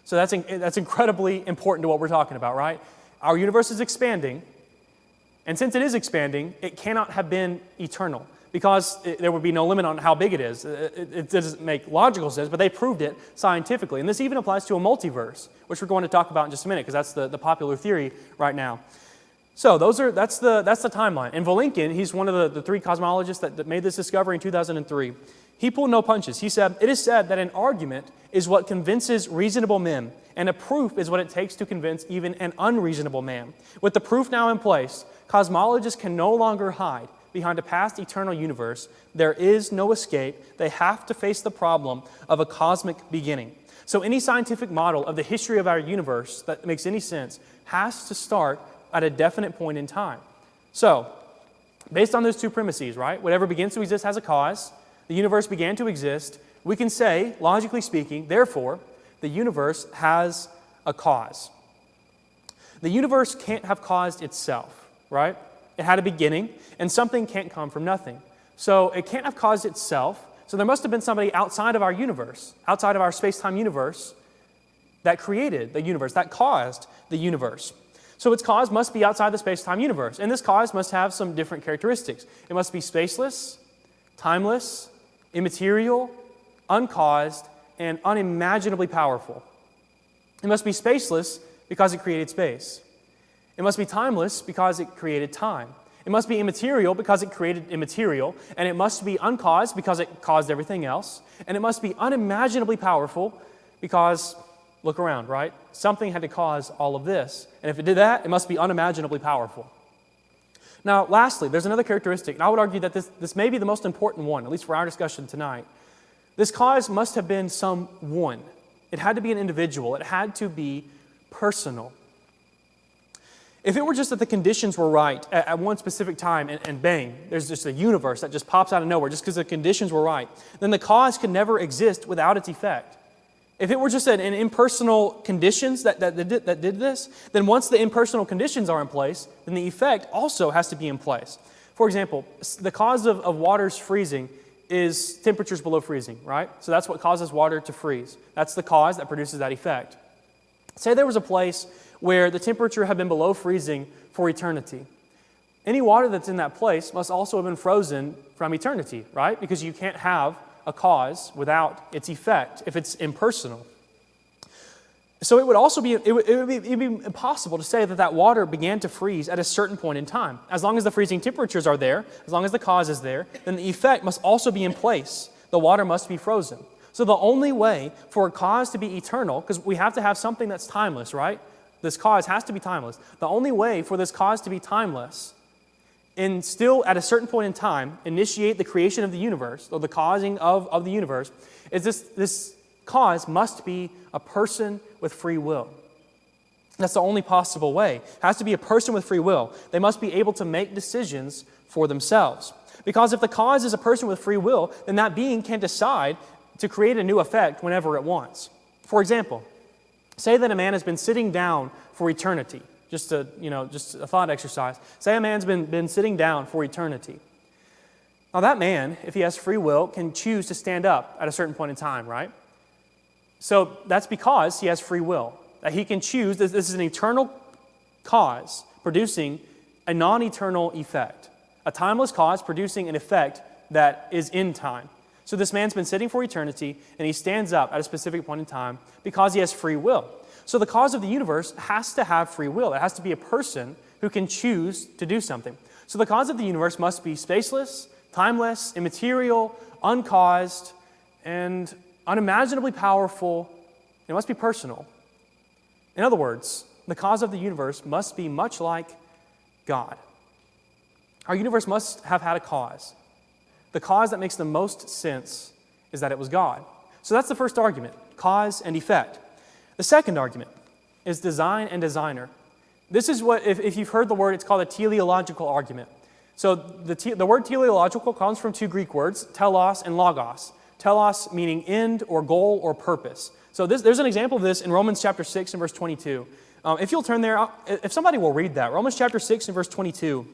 So that's incredibly important to what we're talking about, right? Our universe is expanding, and since it is expanding, it cannot have been eternal, because there would be no limit on how big it is. It doesn't make logical sense, but they proved it scientifically. And this even applies to a multiverse, which we're going to talk about in just a minute, because that's the popular theory right now. So that's the timeline. And Vilenkin, he's one of the three cosmologists that made this discovery in 2003. He pulled no punches. He said, "It is said that an argument is what convinces reasonable men, and a proof is what it takes to convince even an unreasonable man. With the proof now in place, cosmologists can no longer hide behind a past eternal universe. There is no escape. They have to face the problem of a cosmic beginning." So any scientific model of the history of our universe that makes any sense has to start at a definite point in time. So, based on those two premises, right? Whatever begins to exist has a cause. The universe began to exist. We can say, logically speaking, therefore, the universe has a cause. The universe can't have caused itself, right? It had a beginning, and something can't come from nothing. So it can't have caused itself. So there must have been somebody outside of our universe, outside of our space-time universe, that created the universe, that caused the universe. So its cause must be outside the space-time universe, and this cause must have some different characteristics. It must be spaceless, timeless, immaterial, uncaused, and unimaginably powerful. It must be spaceless because it created space. It must be timeless because it created time. It must be immaterial because it created immaterial, and it must be uncaused because it caused everything else, and it must be unimaginably powerful because, look around, right? Something had to cause all of this, and if it did that, it must be unimaginably powerful. Now, lastly, there's another characteristic, and I would argue that this may be the most important one, at least for our discussion tonight. This cause must have been someone. It had to be an individual. It had to be personal. If it were just that the conditions were right at one specific time and bang, there's just a universe that just pops out of nowhere just because the conditions were right, then the cause could never exist without its effect. If it were just an impersonal conditions that did this, then once the impersonal conditions are in place, then the effect also has to be in place. For example, the cause of water's freezing is temperatures below freezing, right? So that's what causes water to freeze. That's the cause that produces that effect. Say there was a place where the temperature had been below freezing for eternity. Any water that's in that place must also have been frozen from eternity, right? Because you can't have a cause without its effect if it's impersonal. So it would also be it'd be impossible to say that that water began to freeze at a certain point in time. As long as the freezing temperatures are there, as long as the cause is there, then the effect must also be in place. The water must be frozen. So the only way for a cause to be eternal, because we have to have something that's timeless, right? This cause has to be timeless. The only way for this cause to be timeless and still at a certain point in time initiate the creation of the universe, or the causing of the universe, is this cause must be a person with free will. That's the only possible way. It has to be a person with free will. They must be able to make decisions for themselves. Because if the cause is a person with free will, then that being can decide to create a new effect whenever it wants. For example, say that a man has been sitting down for eternity. Just a thought exercise. Say a man's been sitting down for eternity. Now that man, if he has free will, can choose to stand up at a certain point in time, right? So that's because he has free will. That he can choose, this is an eternal cause producing a non-eternal effect. A timeless cause producing an effect that is in time. So this man's been sitting for eternity, and he stands up at a specific point in time because he has free will. So the cause of the universe has to have free will. It has to be a person who can choose to do something. So the cause of the universe must be spaceless, timeless, immaterial, uncaused, and unimaginably powerful. It must be personal. In other words, the cause of the universe must be much like God. Our universe must have had a cause. The cause that makes the most sense is that it was God. So that's the first argument, cause and effect. The second argument is design and designer. This is what, if you've heard the word, it's called a teleological argument. So the word teleological comes from two Greek words, telos and logos. Telos meaning end or goal or purpose. So there's an example of this in Romans chapter 6 and verse 22. If you'll turn there, if somebody will read that, Romans chapter 6 and verse 22.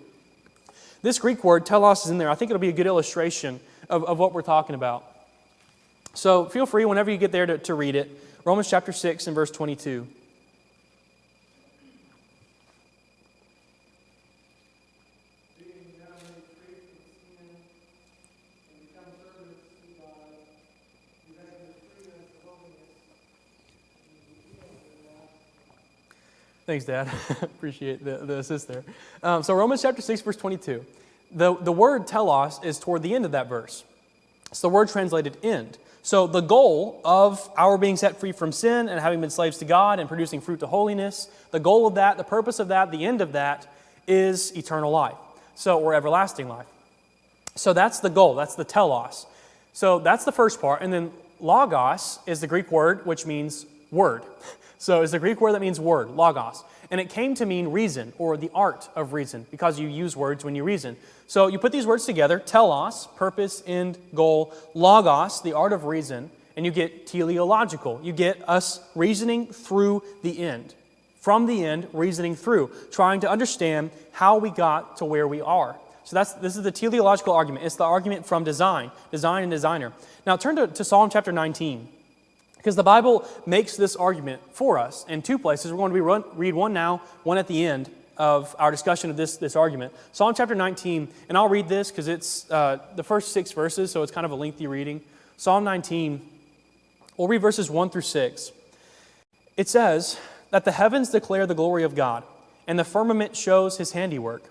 This Greek word, telos, is in there. I think it'll be a good illustration of what we're talking about. So feel free whenever you get there to read it. Romans chapter 6 and verse 22. Thanks, Dad. Appreciate the assist there. So Romans chapter 6, verse 22. The word telos is toward the end of that verse. It's the word translated end. So the goal of our being set free from sin and having been slaves to God and producing fruit to holiness, the goal of that, the purpose of that, the end of that is eternal life. Or everlasting life. So that's the goal. That's the telos. So that's the first part. And then logos is the Greek word which means word. So it's the Greek word that means word, logos. And it came to mean reason, or the art of reason, because you use words when you reason. So you put these words together, telos, purpose, end, goal, logos, the art of reason, and you get teleological. You get us reasoning through the end. From the end, reasoning through, trying to understand how we got to where we are. So this is the teleological argument. It's the argument from design and designer. Now turn to Psalm chapter 19. Because the Bible makes this argument for us in two places. We're going to read one now, one at the end of our discussion of this argument. Psalm chapter 19, and I'll read this because it's the first 6 verses, so it's kind of a lengthy reading. Psalm 19, we'll read verses 1 through 6. It says that the heavens declare the glory of God, and the firmament shows His handiwork.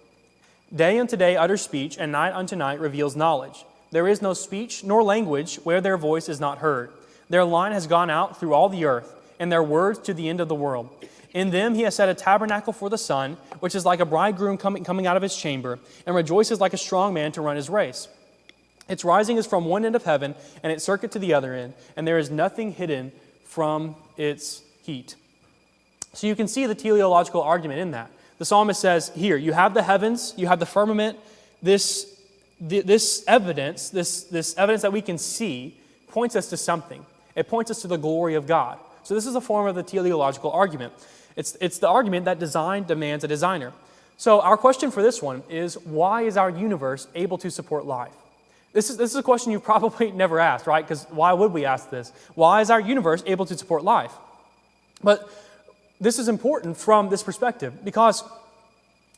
Day unto day utters speech, and night unto night reveals knowledge. There is no speech nor language where their voice is not heard. Their line has gone out through all the earth, and their words to the end of the world. In them He has set a tabernacle for the sun, which is like a bridegroom coming out of his chamber, and rejoices like a strong man to run his race. Its rising is from one end of heaven, and its circuit to the other end, and there is nothing hidden from its heat. So you can see the teleological argument in that. The psalmist says here, you have the heavens, you have the firmament, this evidence that we can see points us to something. It points us to the glory of God. So this is a form of the teleological argument. It's the argument that design demands a designer. So our question for this one is, why is our universe able to support life? This is a question you've probably never asked, right? Because why would we ask this? Why is our universe able to support life? But this is important from this perspective because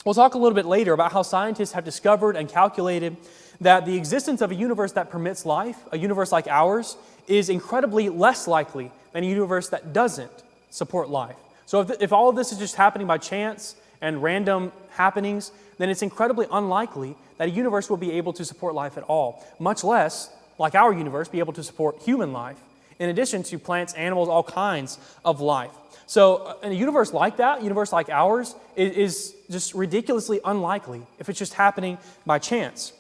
we'll talk a little bit later about how scientists have discovered and calculated that the existence of a universe that permits life, a universe like ours, is incredibly less likely than a universe that doesn't support life. So if all of this is just happening by chance and random happenings, then it's incredibly unlikely that a universe will be able to support life at all, much less, like our universe, be able to support human life, in addition to plants, animals, all kinds of life. So in a universe like that, a universe like ours, is just ridiculously unlikely if it's just happening by chance.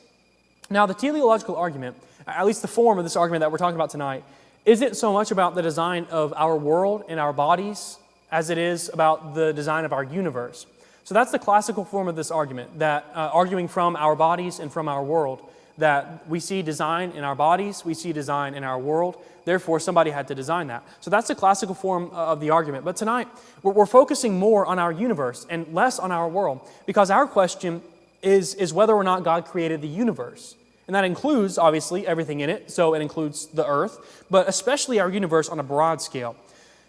Now, the teleological argument, at least the form of this argument that we're talking about tonight, isn't so much about the design of our world and our bodies as it is about the design of our universe. So that's the classical form of this argument, that arguing from our bodies and from our world, that we see design in our bodies, we see design in our world, therefore somebody had to design that. So that's the classical form of the argument. But tonight, we're focusing more on our universe and less on our world, because our question is whether or not God created the universe. And that includes, obviously, everything in it, so it includes the earth, but especially our universe on a broad scale.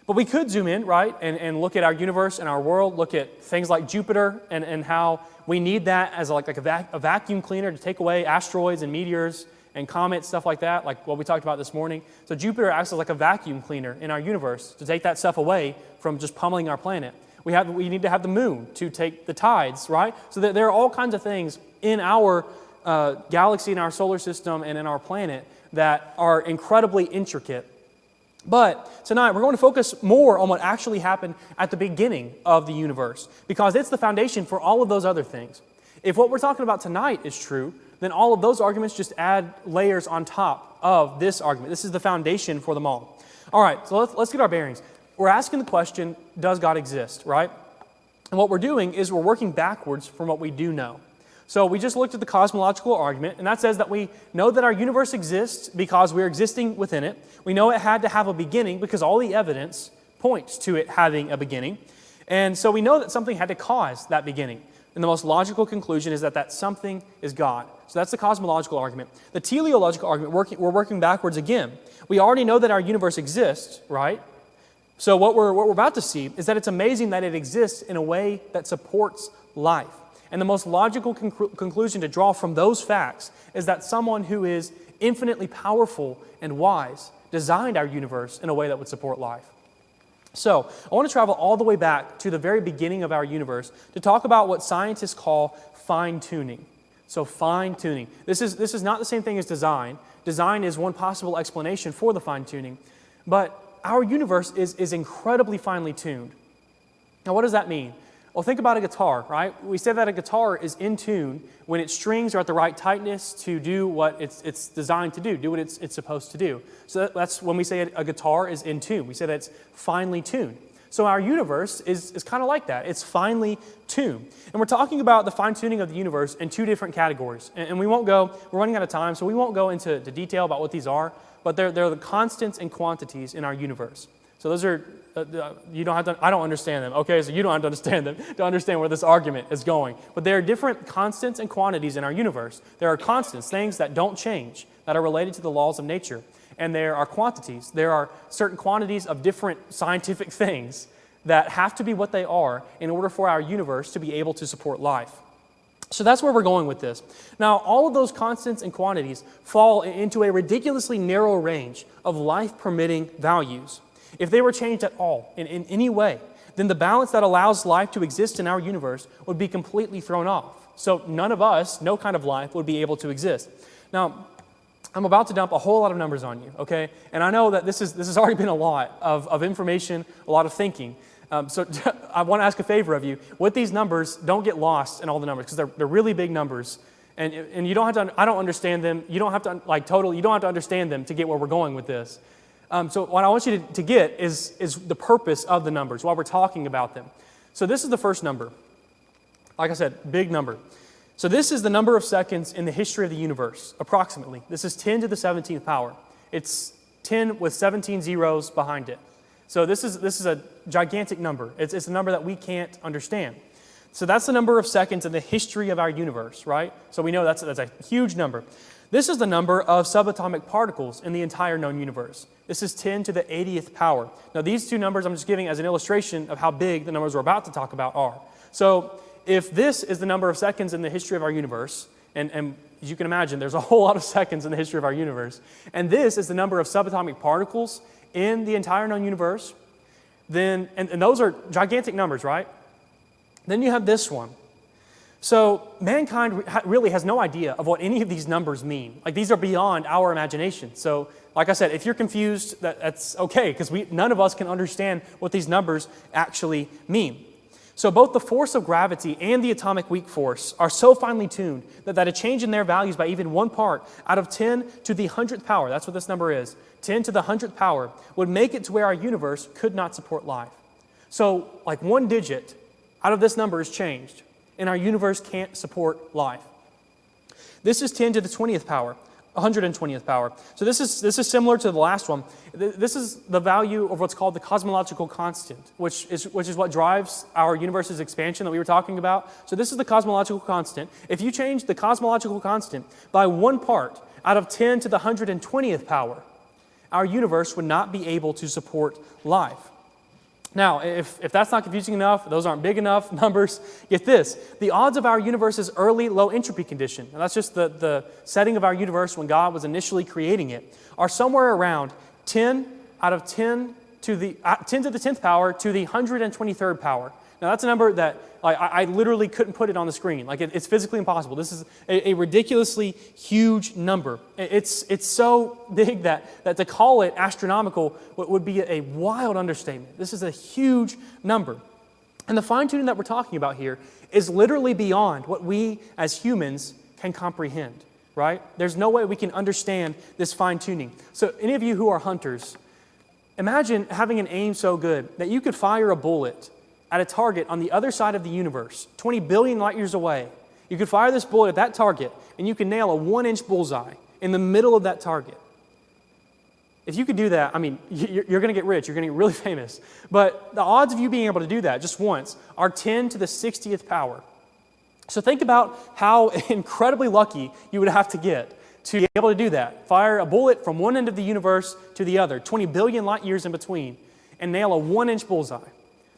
But we could zoom in, right, and look at our universe and our world, look at things like Jupiter and how we need that as like a vacuum cleaner to take away asteroids and meteors and comets, stuff like that, like what we talked about this morning. So Jupiter acts as like a vacuum cleaner in our universe to take that stuff away from just pummeling our planet. We need to have the moon to take the tides, right? So there are all kinds of things in our galaxy, in our solar system, and in our planet that are incredibly intricate. But tonight, we're going to focus more on what actually happened at the beginning of the universe, because it's the foundation for all of those other things. If what we're talking about tonight is true, then all of those arguments just add layers on top of this argument. This is the foundation for them all. All right, so let's get our bearings. We're asking the question, does God exist, right? And what we're doing is we're working backwards from what we do know. So we just looked at the cosmological argument, and that says that we know that our universe exists because we're existing within it. We know it had to have a beginning because all the evidence points to it having a beginning. And so we know that something had to cause that beginning. And the most logical conclusion is that that something is God. So that's the cosmological argument. The teleological argument, we're working backwards again. We already know that our universe exists, right? So what we're about to see is that it's amazing that it exists in a way that supports life. And the most logical conclusion to draw from those facts is that someone who is infinitely powerful and wise designed our universe in a way that would support life. So I want to travel all the way back to the very beginning of our universe to talk about what scientists call fine-tuning. So fine-tuning. This is not the same thing as design. Design is one possible explanation for the fine-tuning. But our universe is incredibly finely tuned. Now, what does that mean? Well, think about a guitar, right? We say that a guitar is in tune when its strings are at the right tightness to do what it's designed to do what it's supposed to do. So that's when we say a guitar is in tune. We say that it's finely tuned. So our universe is kind of like that. It's finely tuned. And we're talking about the fine-tuning of the universe in two different categories. And we're running out of time, so we won't go into detail about what these are, but they're the constants and quantities in our universe. So those are, you don't have to, I don't understand them. Okay, so you don't have to understand them to understand where this argument is going. But there are different constants and quantities in our universe. There are constants, things that don't change, that are related to the laws of nature. And there are quantities. There are certain quantities of different scientific things that have to be what they are in order for our universe to be able to support life. So that's where we're going with this. Now, all of those constants and quantities fall into a ridiculously narrow range of life-permitting values. If they were changed at all, in any way, then the balance that allows life to exist in our universe would be completely thrown off. So none of us, no kind of life, would be able to exist. Now, I'm about to dump a whole lot of numbers on you, okay? And I know that this has already been a lot of information, a lot of thinking. So I want to ask a favor of you. With these numbers, don't get lost in all the numbers because they're really big numbers. And you don't have to, I don't understand them. You don't have to, you don't have to understand them to get where we're going with this. So what I want you to get is the purpose of the numbers while we're talking about them. So this is the first number. Like I said, big number. So this is the number of seconds in the history of the universe, approximately. This is 10 to the 17th power. It's 10 with 17 zeros behind it. So this is a gigantic number. It's a number that we can't understand. So that's the number of seconds in the history of our universe, right? So we know that's a huge number. This is the number of subatomic particles in the entire known universe. This is 10 to the 80th power. Now these two numbers I'm just giving as an illustration of how big the numbers we're about to talk about are. So if this is the number of seconds in the history of our universe, and as you can imagine, there's a whole lot of seconds in the history of our universe, and this is the number of subatomic particles in the entire known universe, then, and those are gigantic numbers, right? Then you have this one. So mankind really has no idea of what any of these numbers mean. Like, these are beyond our imagination. So like I said, if you're confused, that's okay, because none of us can understand what these numbers actually mean. So both the force of gravity and the atomic weak force are so finely tuned that a change in their values by even 1 part out of 10 to the 100th power, that's what this number is, 10 to the 100th power, would make it to where our universe could not support life. So like 1 digit out of this number is changed, and our universe can't support life. This is 10 to the 20th power, 120th power. So this is similar to the last one. This is the value of what's called the cosmological constant, which is what drives our universe's expansion that we were talking about. So this is the cosmological constant. If you change the cosmological constant by 1 part out of 10 to the 120th power, our universe would not be able to support life. Now, if that's not confusing enough, those aren't big enough numbers, get this. The odds of our universe's early low entropy condition, and that's just the setting of our universe when God was initially creating it, are somewhere around 10 out of 10 to the 10 to the 10th power to the 123rd power. Now, that's a number that I literally couldn't put it on the screen. Like, it's physically impossible. This is a ridiculously huge number. It's so big that to call it astronomical would be a wild understatement. This is a huge number. And the fine-tuning that we're talking about here is literally beyond what we as humans can comprehend, right? There's no way we can understand this fine-tuning. So any of you who are hunters, imagine having an aim so good that you could fire a bullet at a target on the other side of the universe, 20 billion light years away. You could fire this bullet at that target, and you can nail a 1-inch bullseye in the middle of that target. If you could do that, I mean, you're going to get rich. You're going to get really famous. But the odds of you being able to do that just once are 10 to the 60th power. So think about how incredibly lucky you would have to get to be able to do that. Fire a bullet from one end of the universe to the other, 20 billion light years in between, and nail a 1-inch bullseye.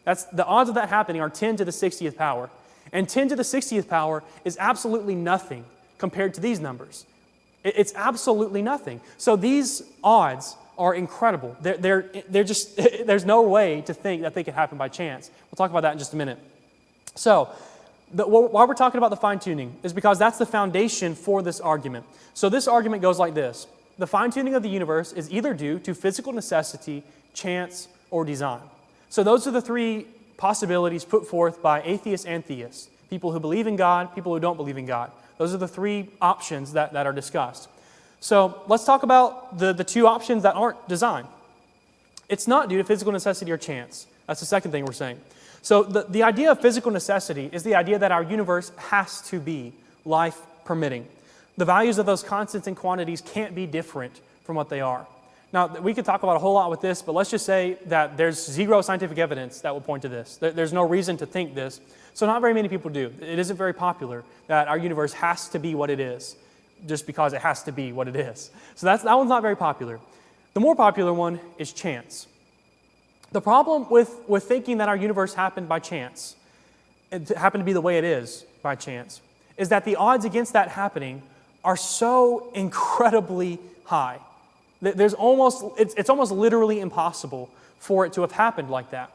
That's the odds of that happening are 10 to the 60th power. And 10 to the 60th power is absolutely nothing compared to these numbers. It's absolutely nothing. So these odds are incredible. They're just, there's no way to think that they could happen by chance. We'll talk about that in just a minute. So why we're talking about the fine-tuning is because that's the foundation for this argument. So this argument goes like this. The fine-tuning of the universe is either due to physical necessity, chance, or design. So those are the 3 possibilities put forth by atheists and theists, people who believe in God, people who don't believe in God. Those are the 3 options that are discussed. So let's talk about the 2 options that aren't design. It's not due to physical necessity or chance. That's the second thing we're saying. So the idea of physical necessity is the idea that our universe has to be life permitting. The values of those constants and quantities can't be different from what they are. Now, we could talk about a whole lot with this, but let's just say that there's 0 scientific evidence that will point to this. There's no reason to think this. So not very many people do. It isn't very popular that our universe has to be what it is, just because it has to be what it is. So that one's not very popular. The more popular one is chance. The problem with thinking that our universe happened by chance, it happened to be the way it is by chance, is that the odds against that happening are so incredibly high. It's almost literally impossible for it to have happened like that.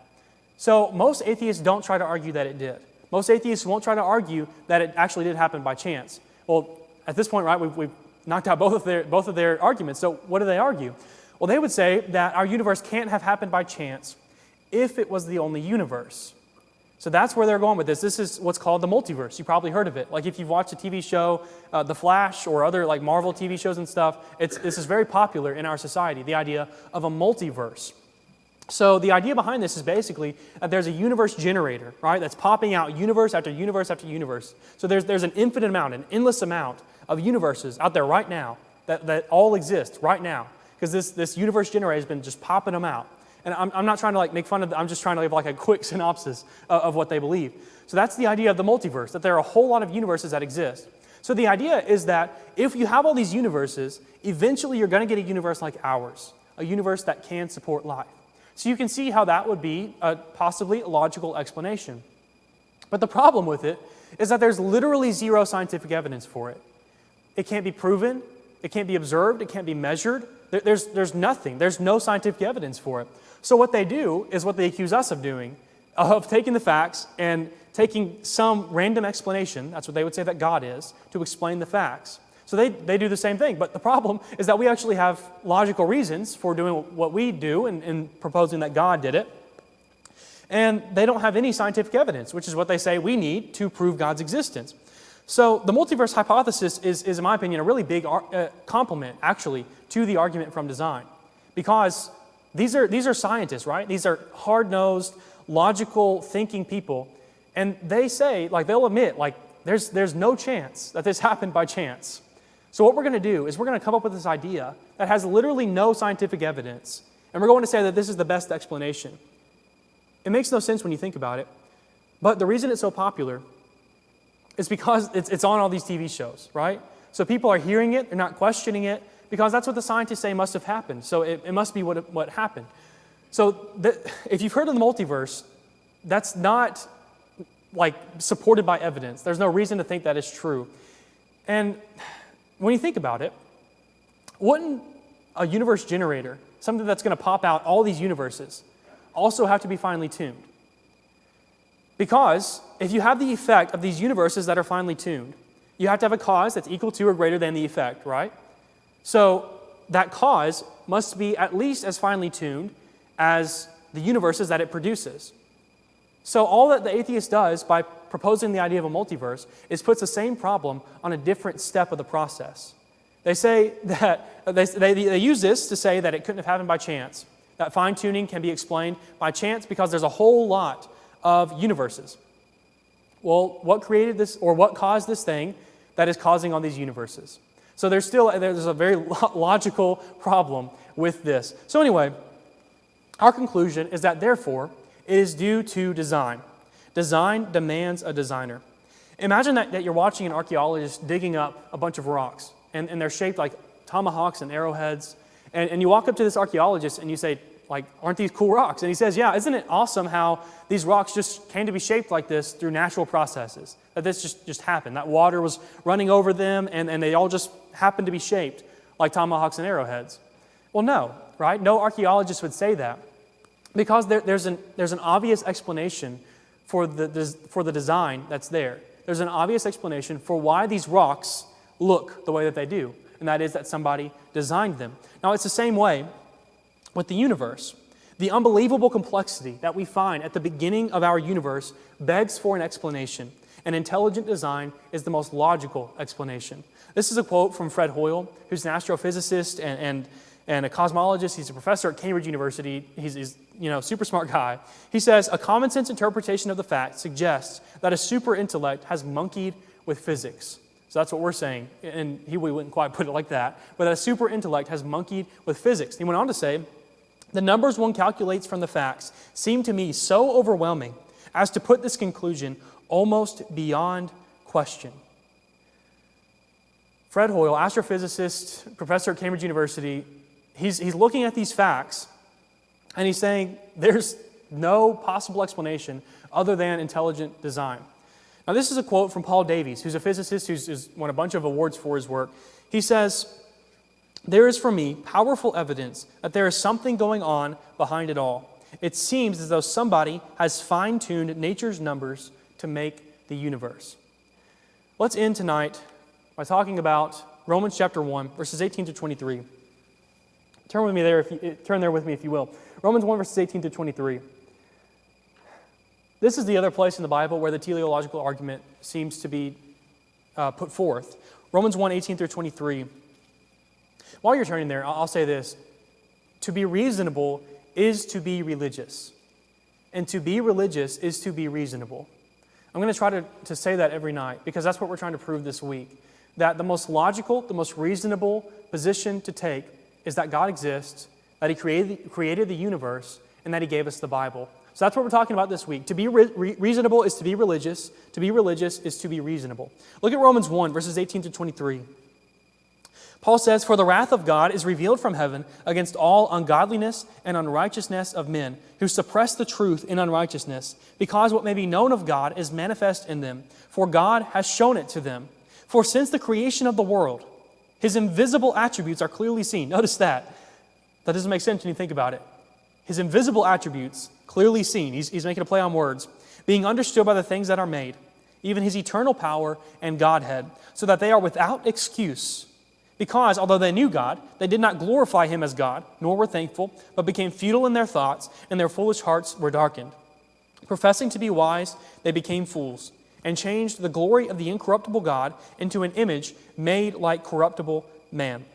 So most atheists don't try to argue that it did. Most atheists won't try to argue that it actually did happen by chance. Well, at this point, right, we've knocked out both of their arguments. So what do they argue? Well, they would say that our universe can't have happened by chance if it was the only universe. So that's where they're going with this. This is what's called the multiverse. You probably heard of it. Like if you've watched a TV show, The Flash, or other like Marvel TV shows and stuff, this is very popular in our society, the idea of a multiverse. So the idea behind this is basically that there's a universe generator, right, that's popping out universe after universe after universe. So there's an infinite amount, an endless amount of universes out there right now that all exist right now, because this universe generator has been just popping them out. And I'm not trying to make fun of I'm just trying to give a quick synopsis of what they believe. So that's the idea of the multiverse, that there are a whole lot of universes that exist. So the idea is that if you have all these universes, eventually you're going to get a universe like ours, a universe that can support life. So you can see how that would be a possibly logical explanation. But the problem with it is that there's literally zero scientific evidence for it. It can't be proven, it can't be observed, it can't be measured. There's nothing. There's no scientific evidence for it. So what they do is what they accuse us of doing, of taking the facts and taking some random explanation, that's what they would say that God is, to explain the facts. So they do the same thing. But the problem is that we actually have logical reasons for doing what we do and proposing that God did it. And they don't have any scientific evidence, which is what they say we need to prove God's existence. So the multiverse hypothesis is in my opinion, a really big complement, actually, to the argument from design. Because these are scientists, right? These are hard-nosed, logical thinking people. And they say, they'll admit, there's no chance that this happened by chance. So what we're going to do is we're going to come up with this idea that has literally no scientific evidence, and we're going to say that this is the best explanation. It makes no sense when you think about it, but the reason it's so popular is because it's on all these TV shows, right? So people are hearing it, they're not questioning it, because that's what the scientists say must have happened. So it must be what happened. So if you've heard of the multiverse, that's not supported by evidence. There's no reason to think that is true. And when you think about it, wouldn't a universe generator, something that's going to pop out all these universes, also have to be finely tuned? Because if you have the effect of these universes that are finely tuned, you have to have a cause that's equal to or greater than the effect, right? So that cause must be at least as finely tuned as the universes that it produces. So all that the atheist does by proposing the idea of a multiverse is puts the same problem on a different step of the process. They say that they use this to say that it couldn't have happened by chance, that fine-tuning can be explained by chance because there's a whole lot of universes. Well, what created this, or what caused this thing that is causing all these universes? So there's a very logical problem with this. So anyway, our conclusion is that therefore it is due to design. Design demands a designer. Imagine that you're watching an archaeologist digging up a bunch of rocks, and they're shaped like tomahawks and arrowheads, and you walk up to this archaeologist and you say, aren't these cool rocks? And he says, yeah, isn't it awesome how these rocks just came to be shaped like this through natural processes? That this just happened. That water was running over them, and they all just happened to be shaped like tomahawks and arrowheads. Well, no, right? No archaeologist would say that, because there's an obvious explanation for the design that's there. There's an obvious explanation for why these rocks look the way that they do, and that is that somebody designed them. Now, it's the same way with the universe. The unbelievable complexity that we find at the beginning of our universe begs for an explanation, and intelligent design is the most logical explanation. This is a quote from Fred Hoyle, who's an astrophysicist and a cosmologist. He's a professor at Cambridge University. He's super smart guy. He says, a common sense interpretation of the fact suggests that a super intellect has monkeyed with physics. So that's what we're saying, and we wouldn't quite put it like that, but that a super intellect has monkeyed with physics. He went on to say, the numbers one calculates from the facts seem to me so overwhelming as to put this conclusion almost beyond question. Fred Hoyle, astrophysicist, professor at Cambridge University, he's looking at these facts, and he's saying there's no possible explanation other than intelligent design. Now, this is a quote from Paul Davies, who's a physicist who's won a bunch of awards for his work. He says, there is for me powerful evidence that there is something going on behind it all. It seems as though somebody has fine-tuned nature's numbers to make the universe. Let's end tonight by talking about Romans chapter 1, verses 18 to 23. Turn there with me if you will. Romans 1, verses 18 to 23. This is the other place in the Bible where the teleological argument seems to be put forth. Romans 1, 18 through 23. While you're turning there, I'll say this. To be reasonable is to be religious. And to be religious is to be reasonable. I'm going to try to say that every night because that's what we're trying to prove this week. That the most logical, the most reasonable position to take is that God exists, that He created the universe, and that He gave us the Bible. So that's what we're talking about this week. To be reasonable is to be religious. To be religious is to be reasonable. Look at Romans 1, verses 18 to 23. Paul says, "For the wrath of God is revealed from heaven against all ungodliness and unrighteousness of men, who suppress the truth in unrighteousness, because what may be known of God is manifest in them, for God has shown it to them. For since the creation of the world, His invisible attributes are clearly seen." Notice that. That doesn't make sense when you think about it. His invisible attributes, clearly seen. He's making a play on words. "Being understood by the things that are made, even His eternal power and Godhead, so that they are without excuse. Because, although they knew God, they did not glorify Him as God, nor were thankful, but became futile in their thoughts, and their foolish hearts were darkened. Professing to be wise, they became fools, and changed the glory of the incorruptible God into an image made like corruptible man,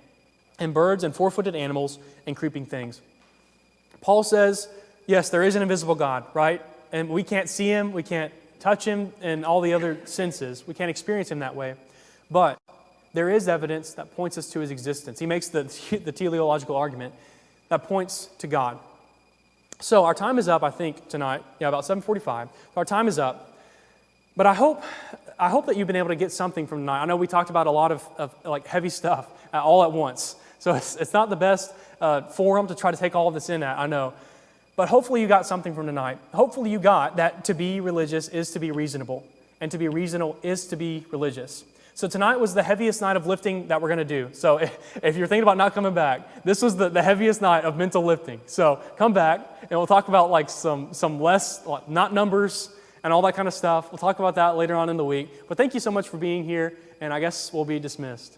and birds and four-footed animals and creeping things." Paul says, yes, there is an invisible God, right? And we can't see Him, we can't touch Him in all the other senses. We can't experience Him that way. But there is evidence that points us to His existence. He makes the teleological argument that points to God. So our time is up, I think, tonight. Yeah, about 7:45. Our time is up. But I hope that you've been able to get something from tonight. I know we talked about a lot of like heavy stuff all at once. So it's not the best forum to try to take all of this in at, I know. But hopefully you got something from tonight. Hopefully you got that to be religious is to be reasonable. And to be reasonable is to be religious. So tonight was the heaviest night of lifting that we're going to do. So if you're thinking about not coming back, this was the heaviest night of mental lifting. So come back and we'll talk about like some less, like, not numbers and all that kind of stuff. We'll talk about that later on in the week. But thank you so much for being here, and I guess we'll be dismissed.